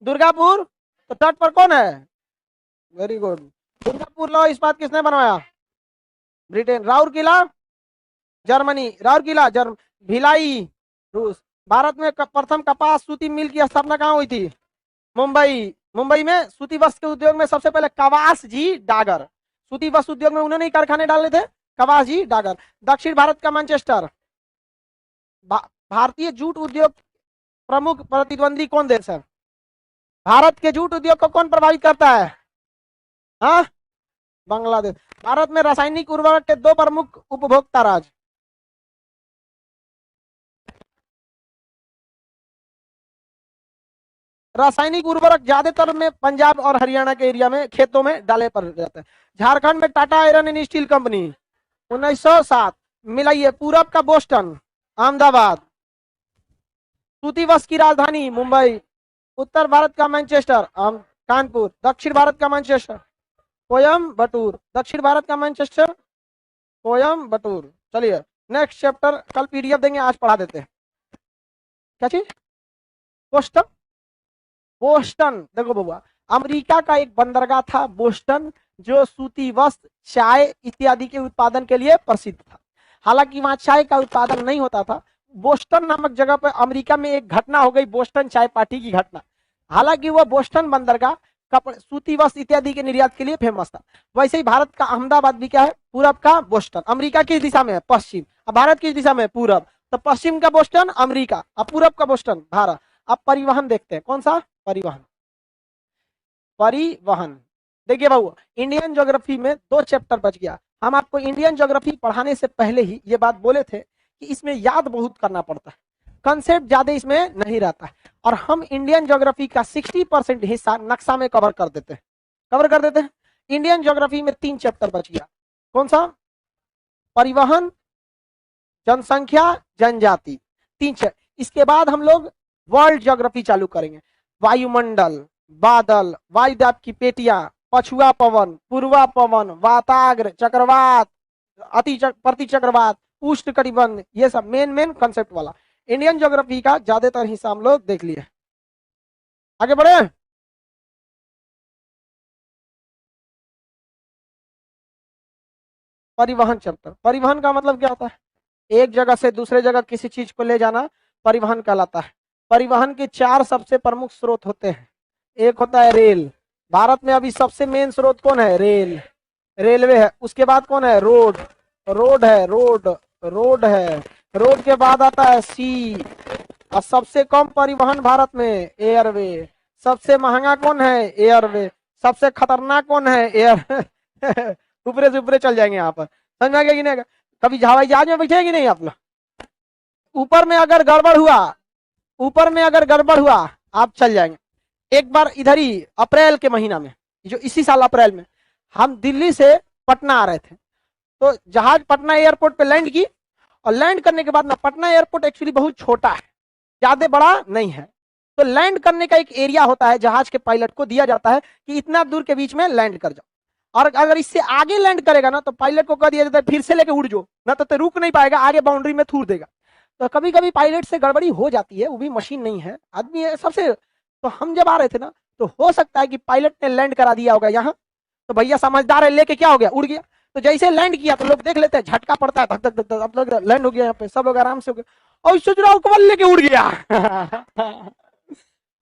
दुर्गापुर। तो तट पर कौन है? Very good. दुर्गापुर लौह इस्पात किसने बनवाया? ब्रिटेन। राउरकेला जर्मनी, राउरकेला भिलाई रूस। भारत में प्रथम कपास सूती मिल की स्थापना कहाँ हुई थी? मुंबई। मुंबई में सूती वस्त्र के उद्योग में सबसे पहले कवास जी डागर, सूती वस्त्र उद्योग में उन्होंने ही कारखाने डाले थे, कवास जी डागर। दक्षिण भारत का मैनचेस्टर। भारतीय जूट उद्योग प्रमुख प्रतिद्वंदी कौन देश है? भारत के जूट उद्योग को कौन प्रभावित करता है? हाँ, बांग्लादेश। भारत में रासायनिक उर्वरक के 2 प्रमुख उपभोक्ता राज्य। रासायनिक उर्वरक ज्यादातर में पंजाब और हरियाणा के एरिया में खेतों में डाले पर जाते हैं। झारखंड में Tata iron and steel company 1907। मिलाइए, पूरब का बोस्टन, अहमदाबाद। सूती वस्त्र की राजधानी मुंबई। उत्तर भारत का मैनचेस्टर, कानपुर। दक्षिण भारत का मैनचेस्टर, कोयम्बटूर। दक्षिण भारत का मैनचेस्टर, कोयम्बटूर। चलिए नेक्स्ट चैप्टर कल पीडीएफ देंगे, आज पढ़ा देते हैं। क्या चीज? बोस्टन। बोस्टन देखो बबुआ, अमेरिका का एक बंदरगाह था बोस्टन, जो सूती वस्त्र, चाय इत्यादि के उत्पादन के लिए प्रसिद्ध था। हालांकि वहां चाय का उत्पादन नहीं होता था। बोस्टन नामक जगह पर अमेरिका में एक घटना हो गई, बोस्टन चाय पार्टी की घटना। हालांकि वह बोस्टन बंदरगाह कपड़े, सूती वस्त्र इत्यादि के निर्यात के लिए फेमस था। वैसे ही भारत का अहमदाबाद भी क्या है? पूरब का बोस्टन। अमेरिका किस दिशा में है? पश्चिम। अब भारत किस दिशा में है? पूरब। तो पश्चिम का बोस्टन अमेरिका, अब पूरब का बोस्टन भारत। अब परिवहन देखते हैं, कौन सा? परिवहन। परिवहन देखिए बाबू, इंडियन ज्योग्राफी में 2 चैप्टर बच गया। हम आपको इंडियन ज्योग्राफी पढ़ाने से पहले ही ये बात बोले थे कि इसमें याद बहुत करना पड़ता है, कंसेप्ट ज्यादा इसमें नहीं रहता है। और हम इंडियन ज्योग्राफी का 60% हिस्सा नक्शा में कवर कर देते हैं। इंडियन ज्योग्राफी में 3 चैप्टर बच गया। कौन सा? परिवहन, जनसंख्या, जनजाति, 3 चैप्टर। इसके बाद हम लोग वर्ल्ड ज्योग्राफी चालू करेंगे। वायुमंडल, बादल, वायुदाब की पेटियां, पछुआ पवन, पूर्वा पवन, वाताग्र, चक्रवात, प्रति चक्रवात, उष्ण कटिबंध, ये सब मेन कंसेप्ट वाला इंडियन ज्योग्राफी का ज्यादातर हिस्सा हम लोग देख लिए। आगे बढ़े। परिवहन चैप्टर। परिवहन का मतलब क्या होता है? एक जगह से दूसरे जगह किसी चीज को ले जाना परिवहन कहलाता है। परिवहन के 4 सबसे प्रमुख स्रोत होते हैं। एक होता है रेल, भारत में अभी सबसे मेन स्रोत कौन है? रेल, रेलवे है। उसके बाद कौन है? रोड, रोड है, रोड है। रोड के बाद आता है सी, और सबसे कम परिवहन भारत में एयरवे। सबसे महंगा कौन है? एयरवे। सबसे खतरनाक कौन है? एयर ऊपरे से ऊपरे चल जाएंगे यहाँ पर, समझ में आ गया कि नहीं? कभी हवाई जहाज में बैठे कि नहीं आप लोग? ऊपर में अगर गड़बड़ हुआ, ऊपर में अगर गड़बड़ हुआ आप चल जाएंगे। एक बार इधर ही अप्रैल के महीना में, जो इसी साल अप्रैल में, हम दिल्ली से पटना आ रहे थे, तो जहाज पटना एयरपोर्ट पे लैंड की, और लैंड करने के बाद ना, पटना एयरपोर्ट एक्चुअली बहुत छोटा है, ज्यादा बड़ा नहीं है, तो लैंड करने का एक एरिया होता है, जहाज के पायलट को दिया जाता है कि इतना दूर के बीच में लैंड कर जाओ। और अगर इससे आगे लैंड करेगा ना, तो पायलट को कह दिया जाता है फिर से लेके उड़ जाओ, ना तो रुक नहीं पाएगा, आगे बाउंड्री में थूर देगा। तो कभी कभी पायलट से गड़बड़ी हो जाती है, वो भी मशीन नहीं है, आदमी है सबसे। तो हम जब आ रहे थे ना, तो हो सकता है कि पायलट ने लैंड करा दिया होगा यहाँ, तो भैया समझदार है, लेके क्या हो गया, उड़ गया। तो जैसे लैंड किया तो लोग देख लेते हैं, झटका पड़ता है, धक धक धक, अब लोग लैंड हो गया यहाँ पे, सब लोग आराम से हो गए, और सोच रहा हूँ लेके उड़ गया।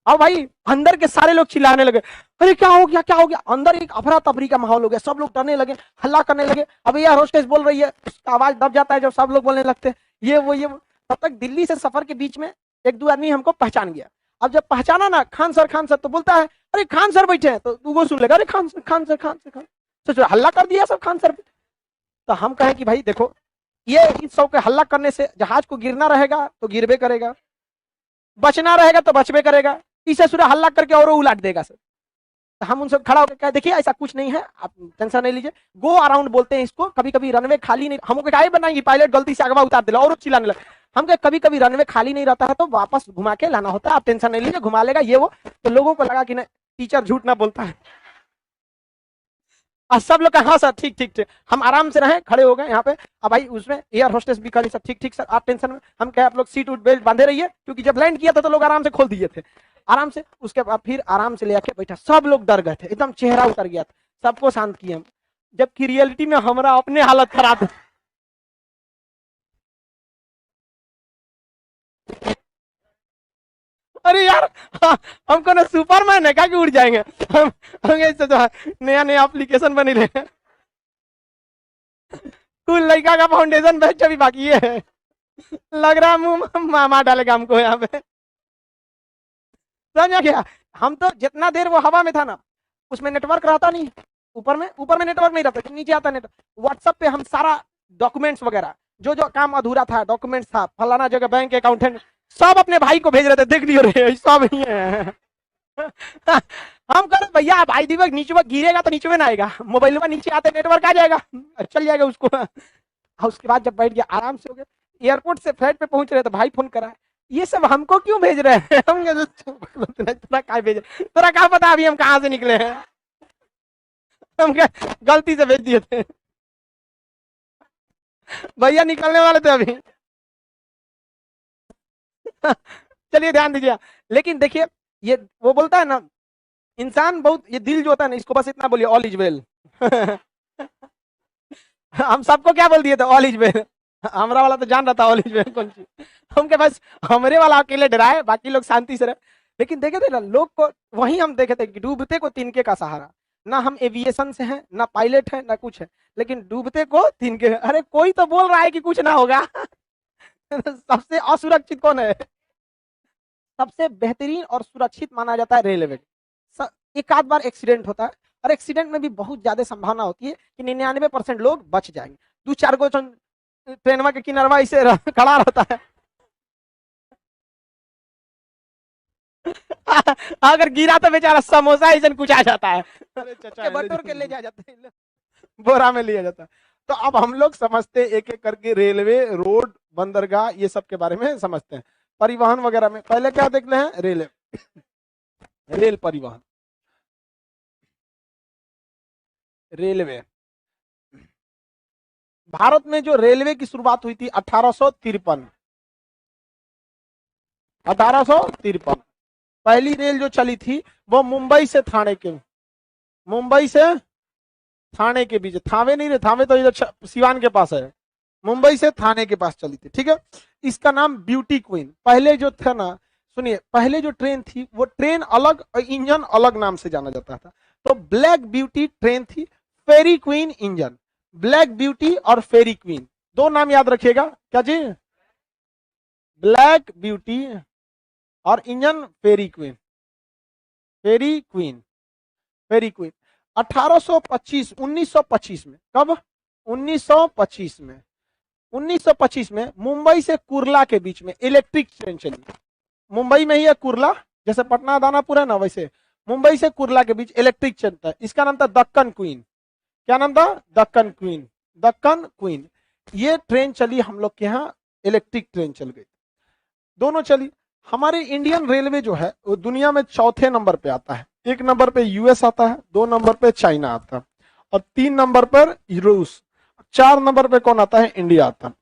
अब भाई अंदर के सारे लोग चिल्लाने लगे, अरे क्या हो गया, क्या हो गया। अंदर एक अफरा तफरी का माहौल हो गया, सब लोग डरने लगे, हल्ला करने लगे। अब एयर होस्टेस बोल रही है, उसका आवाज दब जाता है जब सब लोग बोलने लगते हैं ये वो ये वो। तब तक दिल्ली से सफर के बीच में एक दो आदमी हमको पहचान गया। अब जब पहचाना ना, खान सर, तो बोलता है अरे खान सर बैठे हैं, तो वो सुन लेगा, अरे Khan sir, Khan sir, Khan sir, Khan. तो हल्ला कर दिया सब खान सर पे। तो हम कहें कि भाई देखो, ये इस सब के हल्ला करने से जहाज को गिरना रहेगा तो गिरबे करेगा, बचना रहेगा तो बचबे करेगा, इसे सूर्य हल्ला करके और उलाट देगा सर। तो हम उनसे खड़ा होकर कहा, देखिए ऐसा कुछ नहीं है, आप टेंशन नहीं लीजिए, गो अराउंड बोलते हैं इसको। कभी कभी रनवे खाली नहीं, हमको क्या बनाएंगे, पायलट गलती से अगवा उतार दिला और चिल्लाने लगे। हम कहे कभी कभी रनवे खाली नहीं रहता है तो वापस घुमा के लाना होता है, आप टेंशन नहीं लीजिए, घुमा लेगा ये वो। तो लोगों को लगा कि नहीं, टीचर झूठ ना बोलता है। और सब लोग कहा हाँ सर, ठीक ठीक ठीक, हम आराम से रहे, खड़े हो गए यहाँ पे। अब भाई उसमें एयर होस्टेस भी खड़ी, सब ठीक ठीक सर, आप टेंशन में। हम कहे आप लोग सीट उट बेल्ट बांधे रहिए, क्योंकि जब लैंड किया था तो लोग आराम से खोल दिए थे, आराम से। उसके बाद फिर आराम से ले आके बैठा, सब लोग डर गए थे, एकदम चेहरा उतर गया था, सबको शांत किए हम। जबकि रियलिटी में हमारा अपने हालत खराब है। अरे यार, हाँ, हमको ना सुपरमैन है क्या कि उड़ जाएंगे हम ऐसे तो नया नया एप्लीकेशन बनी रहे, कुल लड़का का फाउंडेशन बैच अभी बाकी है, लग रहा मुंह मामा डालेगा हमको यहाँ पे, समझ गया। हम तो जितना देर वो हवा में था ना, उसमें नेटवर्क रहता नहीं, ऊपर में नेटवर्क नहीं रहता, नीचे आता नेटवर्क। व्हाट्सएप पे हम सारा डॉक्यूमेंट्स वगैरह, जो जो काम अधूरा था, डॉक्यूमेंट्स था, फलाना जगह बैंक अकाउंटेंट, सब अपने भाई को भेज रहे थे, देख लियो रे सब ही है। हम कह रहे भैया भाई दीपक नीचे में गिरेगा तो नीचे में ना आएगा, मोबाइल में नीचे आते नेटवर्क आ जाएगा, चल जाएगा उसको। उसके बाद जब बैठ गया, आराम से हो गया। एयरपोर्ट से फ्लाइट पे पहुंच रहे तो भाई फोन करा, ये सब हमको क्यों भेज रहे हैं? हम तोरा क्या भेज, तोरा क्या पता अभी हम कहाँ से निकले हैं, हम गलती से भेज दिए थे, भैया निकलने वाले थे अभी। चलिए ध्यान दीजिए। लेकिन देखिए, ये वो बोलता है ना, इंसान बहुत, ये दिल जो होता है ना, इसको बस इतना बोलिए ऑल इज वेल। हम सबको क्या बोल दिए थे, ऑल इज वेल। हमारा वाला तो जान रहा था ऑल इज वेल कौन सी, हम के पास हमारे वाला अकेले डराए, बाकी लोग शांति से रहे। लेकिन देखे थे ना लोग को, वहीं हम देखे थे कि डूबते को तिनके का सहारा, ना हम एविएशन से हैं, ना पायलट है, ना कुछ है, लेकिन डूबते को तिनके। अरे कोई तो बोल रहा है कि कुछ ना होगा। सबसे असुरक्षित कौन है? सबसे बेहतरीन और सुरक्षित माना जाता है रेलवे। एक आध बार एक्सीडेंट होता है, और एक्सीडेंट में भी बहुत ज्यादा संभावना होती है कि 99% लोग बच जाएंगे। 2-4 गो ट्रेनवा के किनारवा ऐसे खड़ा रहता है। अगर गिरा तो बेचारा समोसा ऐसा कुछ आ जाता है, बटोर के ले जाता है, बोरा में लिया जाता है। तो अब हम लोग समझते एक एक करके, रेलवे, रोड, बंदरगाह, ये सब के बारे में समझते हैं। परिवहन वगैरह में पहले क्या देखते हैं, रेल परिवहन, रेलवे। भारत में जो रेलवे की शुरुआत हुई थी 1853, 1853 पहली रेल जो चली थी वो मुंबई से थाने के, मुंबई से थाने के बीच, थावे नहीं रे, थावे तो इधर सिवान के पास है, मुंबई से थाने के पास चली थी, ठीक है। इसका नाम ब्यूटी क्वीन। पहले जो था ना, सुनिए, पहले जो ट्रेन थी वो ट्रेन अलग और इंजन अलग नाम से जाना जाता था। तो ब्लैक ब्यूटी ट्रेन थी, फेरी क्वीन इंजन। ब्लैक ब्यूटी और फेरी क्वीन दो नाम याद रखिएगा। क्या चीज? ब्लैक ब्यूटी और इंजन फेरी क्वीन। फेरी क्वीन, फेरी क्वीन 1825 1925 में। कब? 1925 में। 1925 में मुंबई से कुर्ला के बीच में इलेक्ट्रिक ट्रेन चली। मुंबई में ही है कुर्ला, जैसे पटना दानापुर है ना, वैसे मुंबई से कुर्ला के बीच इलेक्ट्रिक चलता है। इसका नाम था दक्कन क्वीन। क्या नाम था? दक्कन क्वीन। दक्कन क्वीन ये ट्रेन चली हम लोग के यहाँ, इलेक्ट्रिक ट्रेन चल गई, दोनों चली। हमारे इंडियन रेलवे जो है वो दुनिया में चौथे नंबर पे आता है। एक नंबर पे यूएस आता है, दो नंबर पे चाइना आता है, और तीन नंबर पर रूस, चार नंबर पे कौन आता है? इंडिया आता है।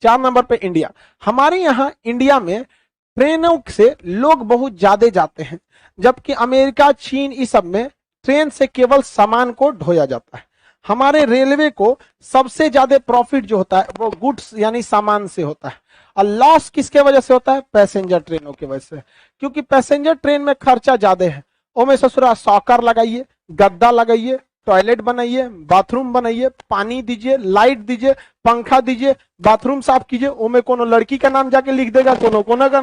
चार नंबर पे इंडिया। हमारे यहाँ इंडिया में ट्रेनों से लोग बहुत ज्यादा जाते हैं, जबकि अमेरिका, चीन, इस सब में ट्रेन से केवल सामान को ढोया जाता है। हमारे रेलवे को सबसे ज्यादा प्रॉफिट जो होता है वो गुड्स यानी सामान से होता है, और लॉस किसके वजह से होता है? पैसेंजर ट्रेनों की वजह से। क्योंकि पैसेंजर ट्रेन में खर्चा ज्यादा है। ओ में ससुरा सॉकर लगाइए, गद्दा लगाइए, टॉयलेट बनाइए, बाथरूम बनाइए, पानी दीजिए, लाइट दीजिए, पंखा दीजिए, बाथरूम साफ कीजिए। ओ में कोनो लड़की का नाम जाके लिख देगा, कोनो कोनो का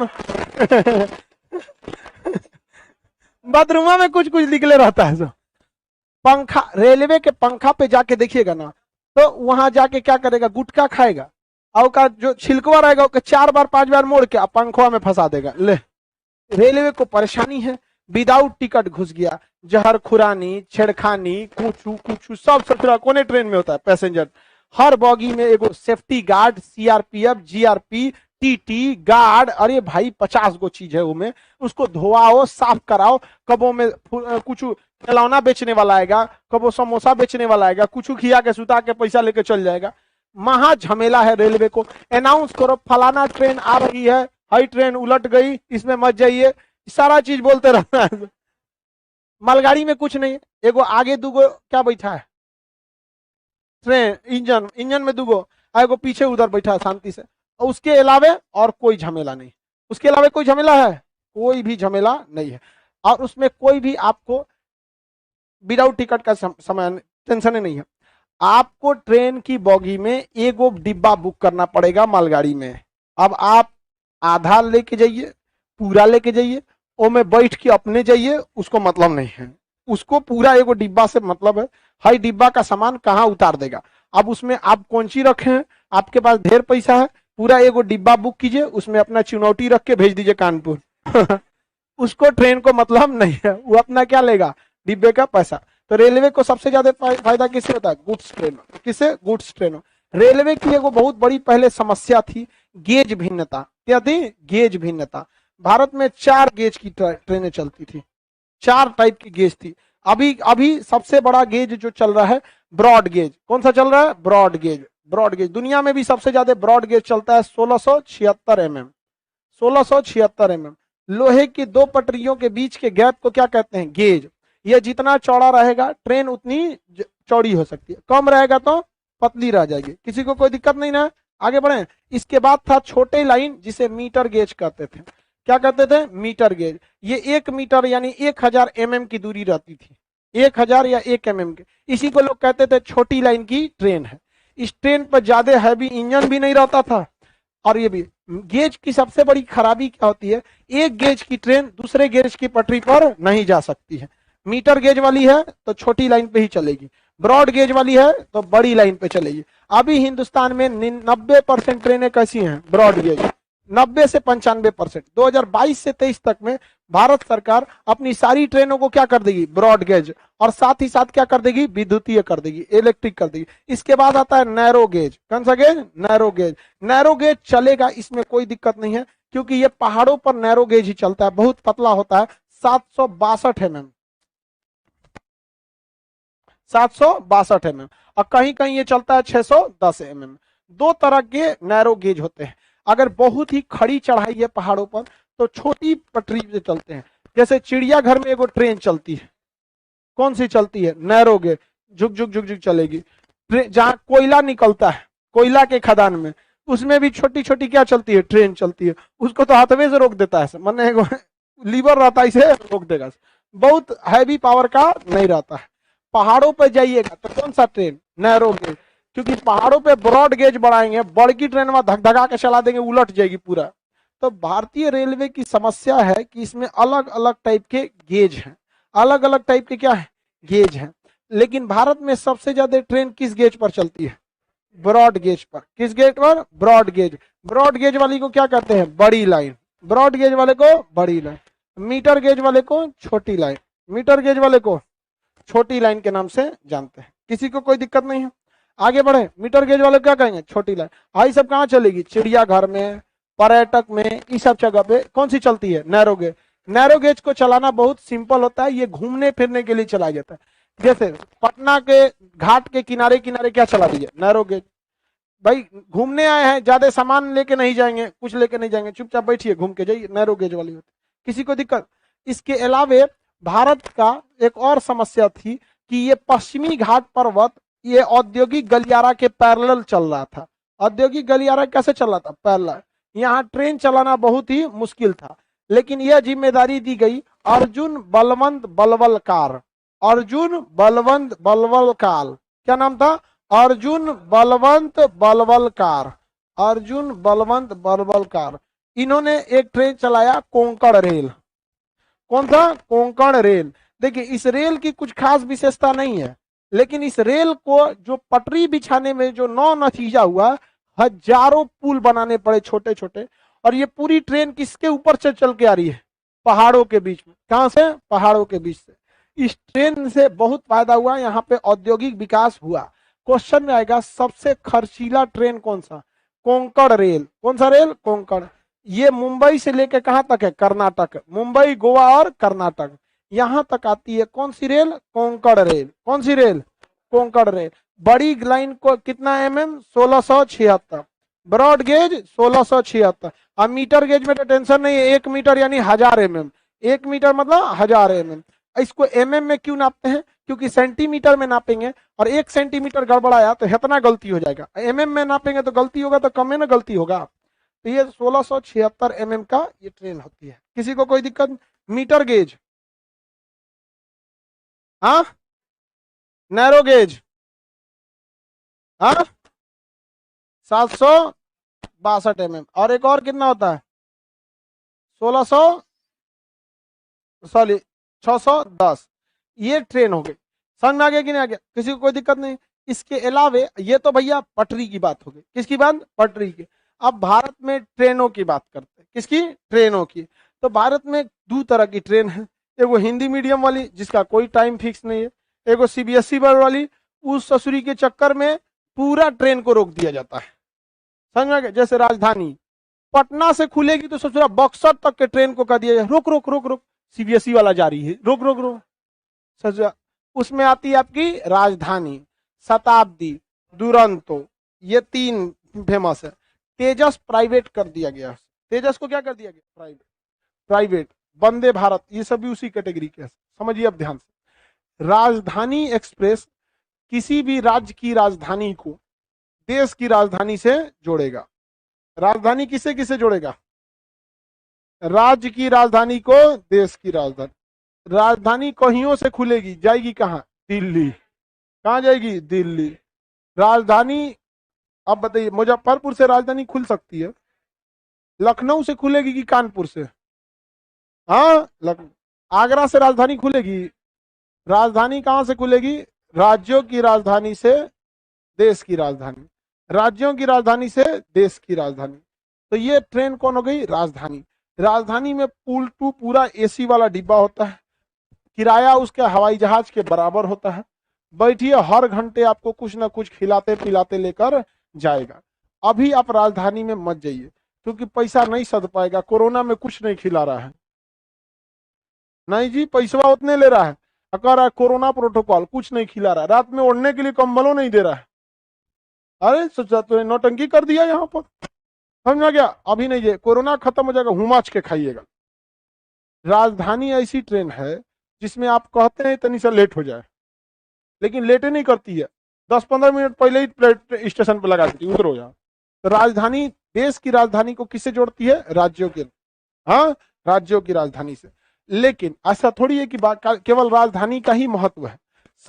बाथरूम में कुछ कुछ निकले रहता है। पंखा, रेलवे के पंखा पे जाके देखिएगा ना, तो वहां जाके क्या करेगा? गुटखा खाएगा, और का जो छिलकवा रहेगा उसके 4 बार 5 बार मोड़ के पंखवा में फंसा देगा। ले, रेलवे को परेशानी है। विदाउट टिकट घुस गया, जहर खुरानी, छेड़खानी, कुछ कुछ सब ससुरा कोने ट्रेन में होता है। पैसेंजर हर बॉगी में एगो safety guard, CRPF, GRP, TT guard, अरे भाई 50 गो चीज है उनमें। उसको धोआओ, साफ कराओ। कबो में कुछ खिलौना बेचने वाला आएगा, कबो समोसा बेचने वाला आएगा, कुछ खिया के सुता के पैसा लेके चल जाएगा। महा झमेला है रेलवे को। अनाउंस करो फलाना ट्रेन आ रही है, हाई ट्रेन उलट गई, इसमें मत जाइए, सारा चीज बोलते रहना है। मालगाड़ी में कुछ नहीं है, एगो आगे दूगो क्या बैठा है? ट्रेन इंजन, इंजन में दूगो, एगो पीछे उधर बैठा है शांति से। और उसके अलावे और कोई झमेला नहीं। उसके अलावा कोई झमेला है? कोई भी झमेला नहीं है। और उसमें कोई भी आपको विदाउट टिकट का समय टेंशन नहीं है। आपको ट्रेन की बॉगी में एगो डिब्बा बुक करना पड़ेगा मालगाड़ी में। अब आप आधा लेके जाइए, पूरा लेके जाइए, ओ में बैठ के अपने जाइए, उसको मतलब नहीं है। उसको पूरा एगो डिब्बा से मतलब है। हाई डिब्बा का सामान कहाँ उतार देगा? अब उसमें आप कौन सी रखे हैं? आपके पास ढेर पैसा है, पूरा एगो डिब्बा बुक कीजिए, उसमें अपना चुनौती रख के भेज दीजिए कानपुर। उसको ट्रेन को मतलब नहीं है, वो अपना क्या लेगा? डिब्बे का पैसा। तो रेलवे को सबसे ज्यादा फायदा किससे होता है? गुड्स ट्रेनों। किससे? गुड्स ट्रेनों। रेलवे की एगो बहुत बड़ी पहले समस्या थी गेज भिन्नता। क्या थी? गेज भिन्नता। भारत में 4 गेज की ट्रेनें चलती थी, 4 टाइप की गेज थी। अभी अभी सबसे बड़ा गेज जो चल रहा है ब्रॉड गेज। कौन सा चल रहा है? Broad gauge. ब्रॉड गेज दुनिया में भी सबसे ज्यादा ब्रॉड गेज चलता है 1676 mm। 1676 mm। लोहे की 2 पटरियों के बीच के गैप को क्या कहते हैं? गेज। यह जितना चौड़ा रहेगा ट्रेन उतनी चौड़ी हो सकती है, कम रहेगा तो पतली रह जाएगी। किसी को कोई दिक्कत नहीं ना? आगे बढ़े। इसके बाद था छोटे लाइन, जिसे मीटर गेज कहते थे। क्या कहते थे? Meter gauge. ये 1 मीटर यानी 1000 mm की दूरी रहती थी, 1000 या 1 mm की। इसी को लोग कहते थे छोटी लाइन की ट्रेन है। इस ट्रेन पर ज्यादा हैवी इंजन भी नहीं रहता था। और ये भी गेज की सबसे बड़ी खराबी क्या होती है? एक गेज की ट्रेन दूसरे गेज की पटरी पर नहीं जा सकती है। मीटर गेज वाली है तो छोटी लाइन पे ही चलेगी, ब्रॉड गेज वाली है तो बड़ी लाइन पे चलेगी। अभी हिंदुस्तान में 90% ट्रेनें कैसी हैं? Broad gauge. 90 से 95%। 2022 से 23 तक में भारत सरकार अपनी सारी ट्रेनों को क्या कर देगी? Broad gauge. और साथ ही साथ क्या कर देगी? विद्युतीय कर देगी, इलेक्ट्रिक कर देगी। इसके बाद आता है नैरो गेज। कौन सा gauge? Narrow gauge. Narrow gauge चलेगा, इसमें कोई दिक्कत नहीं है, क्योंकि ये पहाड़ों पर नैरो गेज ही चलता है, बहुत पतला होता है, 762 mm। 762 mm। और कहीं कहीं ये चलता है 610 mm। 2 तरह के नैरो गेज होते हैं। अगर बहुत ही खड़ी चढ़ाई है पहाड़ों पर तो छोटी पटरी से चलते हैं। जैसे चिड़ियाघर में एगो ट्रेन चलती है, कौन सी चलती है? Narrow gauge. झुक झुक झुक झुक चलेगी। जहां कोयला निकलता है, कोयला के खदान में, उसमें भी छोटी छोटी क्या चलती है, ट्रेन चलती है। उसको तो हाथवे से रोक देता है, मैंने लीवर रहता है, इसे रोक देगा। बहुत हैवी पावर का नहीं रहता है। पहाड़ों पर जाइएगा तो कौन सा ट्रेन, नैरो गेज, क्योंकि पहाड़ों पे ब्रॉड गेज बढ़ाएंगे, बड़की ट्रेन में धक धका के चला देंगे, उलट जाएगी पूरा। तो भारतीय रेलवे की समस्या है कि इसमें अलग अलग टाइप के गेज हैं, अलग अलग टाइप के क्या है, गेज हैं। लेकिन भारत में सबसे ज्यादा ट्रेन किस गेज पर चलती है, ब्रॉड गेज पर। किस गेज पर, ब्रॉड गेज। ब्रॉड गेज वाली को क्या कहते हैं, बड़ी लाइन। ब्रॉड गेज वाले को बड़ी लाइन, मीटर गेज वाले को छोटी लाइन, मीटर गेज वाले को छोटी लाइन के नाम से जानते हैं। किसी को कोई दिक्कत नहीं है, आगे बढ़े। मीटर गेज वाले क्या कहेंगे, छोटी लाइन। आई सब कहाँ चलेगी, चिड़ियाघर में, पर्यटक में, इस सब जगह पे कौन सी चलती है, नैरो गेज। नैरो गेज को चलाना बहुत सिंपल होता है, ये घूमने फिरने के लिए चलाया जाता है। जैसे पटना के घाट के किनारे किनारे क्या चला दीजिए, नैरो गेज। भाई घूमने आए हैं, ज्यादा सामान लेके नहीं जाएंगे, कुछ लेके नहीं जाएंगे, चुपचाप बैठिए, घूम के जाइए, नैरो गेज वाली होती। किसी को दिक्कत। इसके अलावे भारत का एक और समस्या थी कि ये पश्चिमी घाट पर्वत ये औद्योगिक गलियारा के पैरेलल चल रहा था। औद्योगिक गलियारा कैसे चल रहा था, पैरेलल। यहाँ ट्रेन चलाना बहुत ही मुश्किल था, लेकिन यह जिम्मेदारी दी गई अर्जुन बलवंत बलवलकार। अर्जुन बलवंत बलवलकार, क्या नाम था, अर्जुन बलवंत बलवलकार। अर्जुन बलवंत बलवलकार, इन्होंने एक ट्रेन चलाया, कोंकण रेल। कौन सा, कोंकण रेल। देखिए इस रेल की कुछ खास विशेषता नहीं है, लेकिन इस रेल को जो पटरी बिछाने में जो नौ नतीजा हुआ, हजारों पुल बनाने पड़े छोटे छोटे। और ये पूरी ट्रेन किसके ऊपर से चल के आ रही है, पहाड़ों के बीच में। कहां से, पहाड़ों के बीच से। इस ट्रेन से बहुत फायदा हुआ, यहाँ पे औद्योगिक विकास हुआ। क्वेश्चन में आएगा सबसे खर्चीला ट्रेन कौन सा, कोंकण रेल। कौन सा रेल, कोंकण। ये मुंबई से लेकर कहां तक है, कर्नाटक। मुंबई, गोवा और कर्नाटक, यहां तक आती है कौन सी रेल, कोंकण रेल। कौन सी रेल, कोंकण रेल। बड़ी लाइन को कितना mm, 1676। Broad gauge 1676। अब मीटर गेज में तो टेंशन नहीं है, 1 मीटर यानी 1000 mm। 1 मीटर मतलब 1000 mm। इसको mm में क्यों नापते हैं, क्योंकि सेंटीमीटर में नापेंगे और 1 सेंटीमीटर गड़बड़ाया तो इतना गलती हो जाएगा। mm में नापेंगे तो गलती होगा, तो कम में ना गलती होगा। तो ये 1676 mm का ये ट्रेन होती है। किसी को कोई दिक्कत। मीटर गेज, हाँ, नैरो गेज, हाँ, 762 mm। और एक और कितना होता है, 1600, सॉरी 610। ये ट्रेन हो गई, समझ में आ गया कि नहीं आ गया, किसी को कोई दिक्कत नहीं। इसके अलावे ये तो भैया पटरी की बात हो गई, किसकी बात, पटरी की। अब भारत में ट्रेनों की बात करते हैं, किसकी, ट्रेनों की। तो भारत में 2 तरह की ट्रेन है, एगो हिंदी मीडियम वाली जिसका कोई टाइम फिक्स नहीं है, एगो सीबीएसई बोर्ड वाली। उस ससुरी के चक्कर में पूरा ट्रेन को रोक दिया जाता है, समझ में आ गया। जैसे राजधानी पटना से खुलेगी तो ससुरा बक्सर तक के ट्रेन को कह दिया जाए रोक रोक रोक रोक, सीबीएसई वाला जारी है, रोक रोक रोक ससुरा। उसमें आती है आपकी राजधानी, शताब्दी, दुरंतो, ये 3 फेमस है। तेजस प्राइवेट कर दिया गया, तेजस को क्या कर दिया गया, प्राइवेट। प्राइवेट, वंदे भारत, ये सभी उसी कैटेगरी के हैं, समझिए अब ध्यान से। राजधानी एक्सप्रेस किसी भी राज्य की राजधानी को देश की राजधानी से जोड़ेगा। राजधानी किसे किसे जोड़ेगा, राज्य की राजधानी को देश की राजधानी। राजधानी कहियों से खुलेगी, जाएगी कहां, दिल्ली। कहां जाएगी, दिल्ली। राजधानी, अब बताइए मुजफ्फरपुर से राजधानी खुल सकती है, लखनऊ से खुलेगी कि कानपुर से, हाँ लखनऊ। आगरा से राजधानी खुलेगी, राजधानी कहां से खुलेगी, राज्यों की राजधानी से देश की राजधानी, राज्यों की राजधानी से देश की राजधानी। तो ये ट्रेन कौन हो गई, राजधानी। राजधानी में पुल टू पूरा एसी वाला डिब्बा होता है, किराया उसके हवाई जहाज के बराबर होता है। बैठिए, हर घंटे आपको कुछ ना कुछ खिलाते पिलाते लेकर जाएगा। अभी आप राजधानी में मत जाइए, क्योंकि पैसा नहीं सद पाएगा, कोरोना में कुछ नहीं खिला रहा है, नहीं जी, पैसा उतने ले रहा है, कह रहा है कोरोना प्रोटोकॉल, कुछ नहीं खिला रहा है, रात में ओढ़ने के लिए कंबलों नहीं दे रहा है। अरे सोचा तो नौटंकी कर दिया यहाँ पर, समझ में गया। अभी नहीं, ये कोरोना खत्म हो जाएगा, हुमाच के खाइएगा। राजधानी ऐसी ट्रेन है जिसमें आप कहते हैं इतनी सा लेट हो जाए, लेकिन लेटे नहीं करती है, 10-15 मिनट पहले ही स्टेशन पर लगा देती, उतरो यहाँ। तो राजधानी, देश की राजधानी को किससे जोड़ती है? राज्यों के, हाँ, राज्यों की राजधानी से। लेकिन ऐसा थोड़ी है कि केवल राजधानी का ही महत्व है,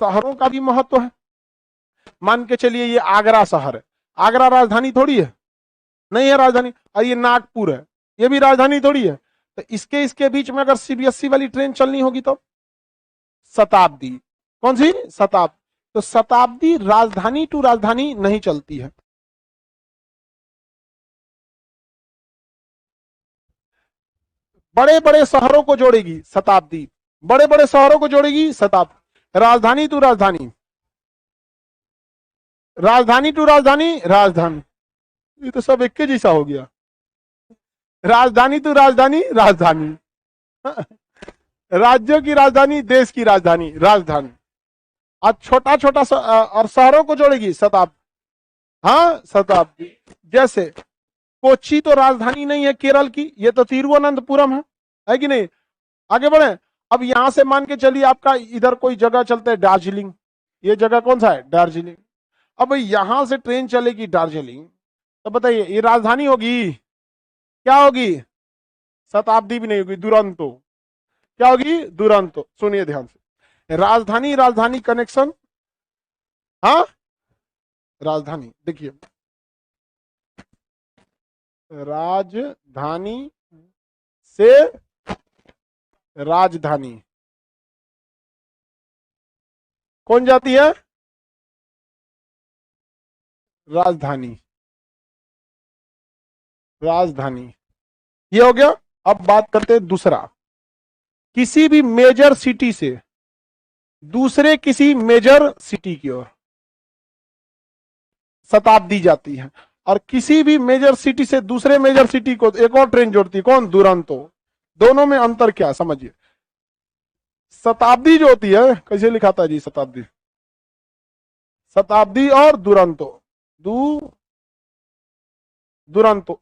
शहरों का भी महत्व है। मान के चलिए ये आगरा शहर है, आगरा राजधानी थोड़ी है, नहीं है राजधानी। और ये नागपुर है, ये भी राजधानी थोड़ी है। तो इसके बीच में अगर सीबीएसई वाली ट्रेन चलनी होगी तो शताब्दी, कौन सी? शताब्दी। तो शताब्दी राजधानी टू राजधानी नहीं चलती है। बड़े बड़े शहरों को जोड़ेगी शताब्दी, बड़े बड़े शहरों को जोड़ेगी शताब्दी। राजधानी टू राजधानी, राजधानी टू राजधानी, राजधानी, ये तो सब एक के जैसा हो गया। राजधानी टू राजधानी, राजधानी, राज्यों की राजधानी, देश की राजधानी, राजधानी। आज छोटा छोटा और शहरों को जोड़ेगी शताब्दी, हाँ शताब्दी। जैसे कोच्चि तो राजधानी नहीं है केरल की, ये तो तिरुवनंतपुरम है कि नहीं? आगे बढ़े। अब यहां से मान के चलिए आपका इधर कोई जगह चलते है दार्जिलिंग, ये जगह कौन सा है? दार्जिलिंग। अब यहां से ट्रेन चलेगी दार्जिलिंग, तो बताइए ये राजधानी होगी? क्या होगी? शताब्दी भी नहीं होगी, दुरंतो। क्या होगी? दुरंतो। सुनिए ध्यान से, राजधानी राजधानी कनेक्शन, हाँ राजधानी, देखिए राजधानी से राजधानी कौन जाती है? राजधानी, राजधानी, ये हो गया। अब बात करते हैं दूसरा, किसी भी मेजर सिटी से दूसरे किसी मेजर सिटी की ओर शताब्दी जाती है, और किसी भी मेजर सिटी से दूसरे मेजर सिटी को एक और ट्रेन जोड़ती है, कौन? दुरंतो। दोनों में अंतर क्या समझिए। शताब्दी जो होती है, कैसे लिखाता है जी शताब्दी? शताब्दी और दुरंतो, दुरंतो।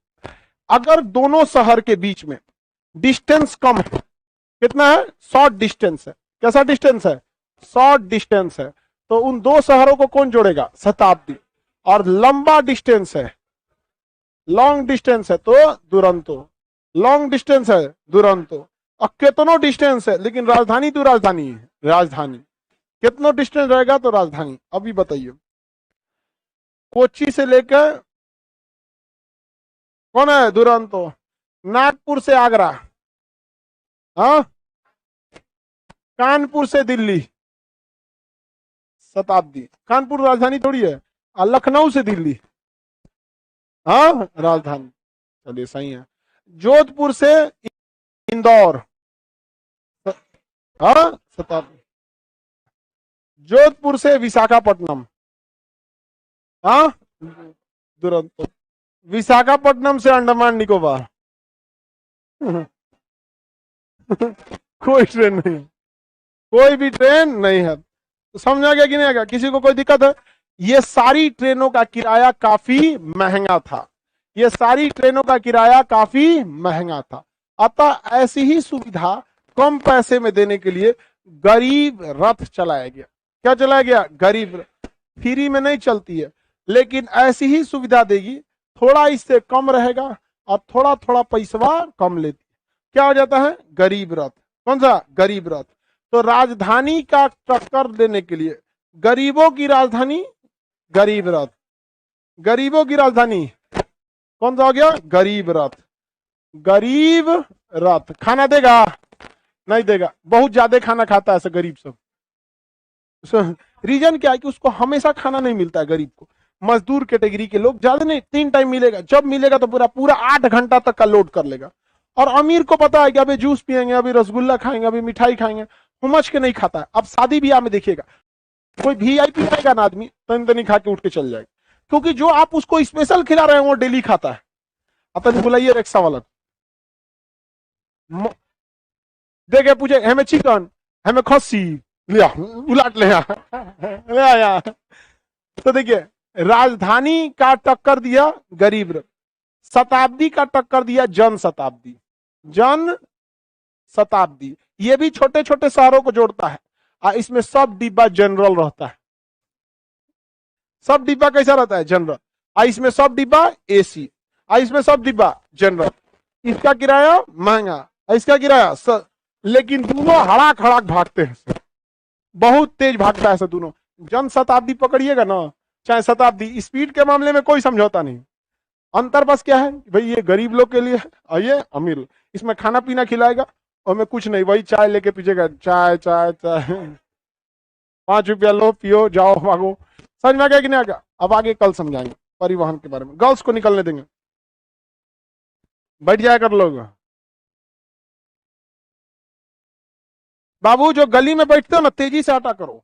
अगर दोनों शहर के बीच में डिस्टेंस कम है, कितना है? शॉर्ट डिस्टेंस है। कैसा डिस्टेंस है? शॉर्ट डिस्टेंस है, तो उन दो शहरों को कौन जोड़ेगा? शताब्दी। और लंबा डिस्टेंस है, लॉन्ग डिस्टेंस है तो दुरंतो। लॉन्ग डिस्टेंस है दुरंतो, और कितनो डिस्टेंस है लेकिन राजधानी तो राजधानी है, राजधानी। कितनो डिस्टेंस रहेगा तो राजधानी। अभी बताइए, कोच्चि से लेकर कौन है? दुरंतो। नागपुर से आगरा, हाँ, कानपुर से दिल्ली, शताब्दी। कानपुर राजधानी थोड़ी है। और लखनऊ से दिल्ली, हाँ राजधानी। चलिए सही है। जोधपुर से इंदौर, हाँ शताब्दी। जोधपुर से विशाखापट्टनम, हाँ दुरंतो। विशाखापट्टनम से अंडमान निकोबार, कोई ट्रेन नहीं, कोई भी ट्रेन नहीं है। तो समझा गया कि नहीं आएगा? किसी को कोई दिक्कत है? ये सारी ट्रेनों का किराया काफी महंगा था, ये सारी ट्रेनों का किराया काफी महंगा था। अतः ऐसी ही सुविधा कम पैसे में देने के लिए गरीब रथ चलाया गया। क्या चलाया गया? गरीब रथ। फ्री में नहीं चलती है, लेकिन ऐसी ही सुविधा देगी, थोड़ा इससे कम रहेगा और थोड़ा थोड़ा पैसा कम लेती है। क्या हो जाता है? गरीब रथ। कौन सा? गरीब रथ। तो राजधानी का टक्कर देने के लिए गरीबों की राजधानी गरीब रथ, गरीबों की राजधानी कौन सा हो गया? गरीब रथ। गरीब रथ खाना देगा? नहीं देगा, बहुत ज्यादा खाना खाता है ऐसा गरीब सब। रीजन क्या है कि उसको हमेशा खाना नहीं मिलता है गरीब को। मजदूर कैटेगरी के लोग ज्यादा नहीं, 3 टाइम मिलेगा, जब मिलेगा तो पूरा पूरा 8 घंटा तक का लोड कर लेगा। और अमीर को पता है कि अभी जूस पियेंगे, अभी रसगुल्ला खाएंगे, अभी मिठाई खाएंगे, हुमच के नहीं खाता है। अब शादी ब्याह में देखिएगा, कोई वीआईपी आएगा ना आदमी, तन तनी खा के उठ के चल जाएगा, क्योंकि जो आप उसको स्पेशल खिला रहे हैं वो डेली खाता है। अपन बुलाइए रिक्शा वाला, देखे पूछे हमें चिकन, हमें खस्सी, लिया उलाट ले आया। तो देखिए, राजधानी का टक्कर दिया गरीब रथ, शताब्दी का टक्कर दिया जन शताब्दी। जन शताब्दी ये भी छोटे छोटे शहरों को जोड़ता है, इसमें सब डिब्बा जनरल रहता है। सब डिब्बा कैसा रहता है? जनरल। इसमें सब डिब्बा एसी, इसमें सब डिब्बा जनरल। इसका किराया महंगा, इसका किराया लेकिन दोनों हड़ाक हड़ाक भागते हैं, बहुत तेज भागता है दोनों। जन शताब्दी पकड़िएगा ना, चाहे शताब्दी, स्पीड के मामले में कोई समझौता नहीं। अंतर बस क्या है भाई, ये गरीब लोग के लिए है और ये अमीर लोग। इसमें खाना पीना खिलाएगा और मैं कुछ नहीं, वही चाय लेके पीछेगा, चाय चाय चाय, 5 रुपया लो पियो जाओ भागो। समझ में आ गया कि नहीं आ गया? अब आगे कल समझाएंगे परिवहन के बारे में। गर्ल्स को निकलने देंगे, बैठ जाया कर लोग। बाबू जो गली में बैठते हो ना, तेजी से हटा करो।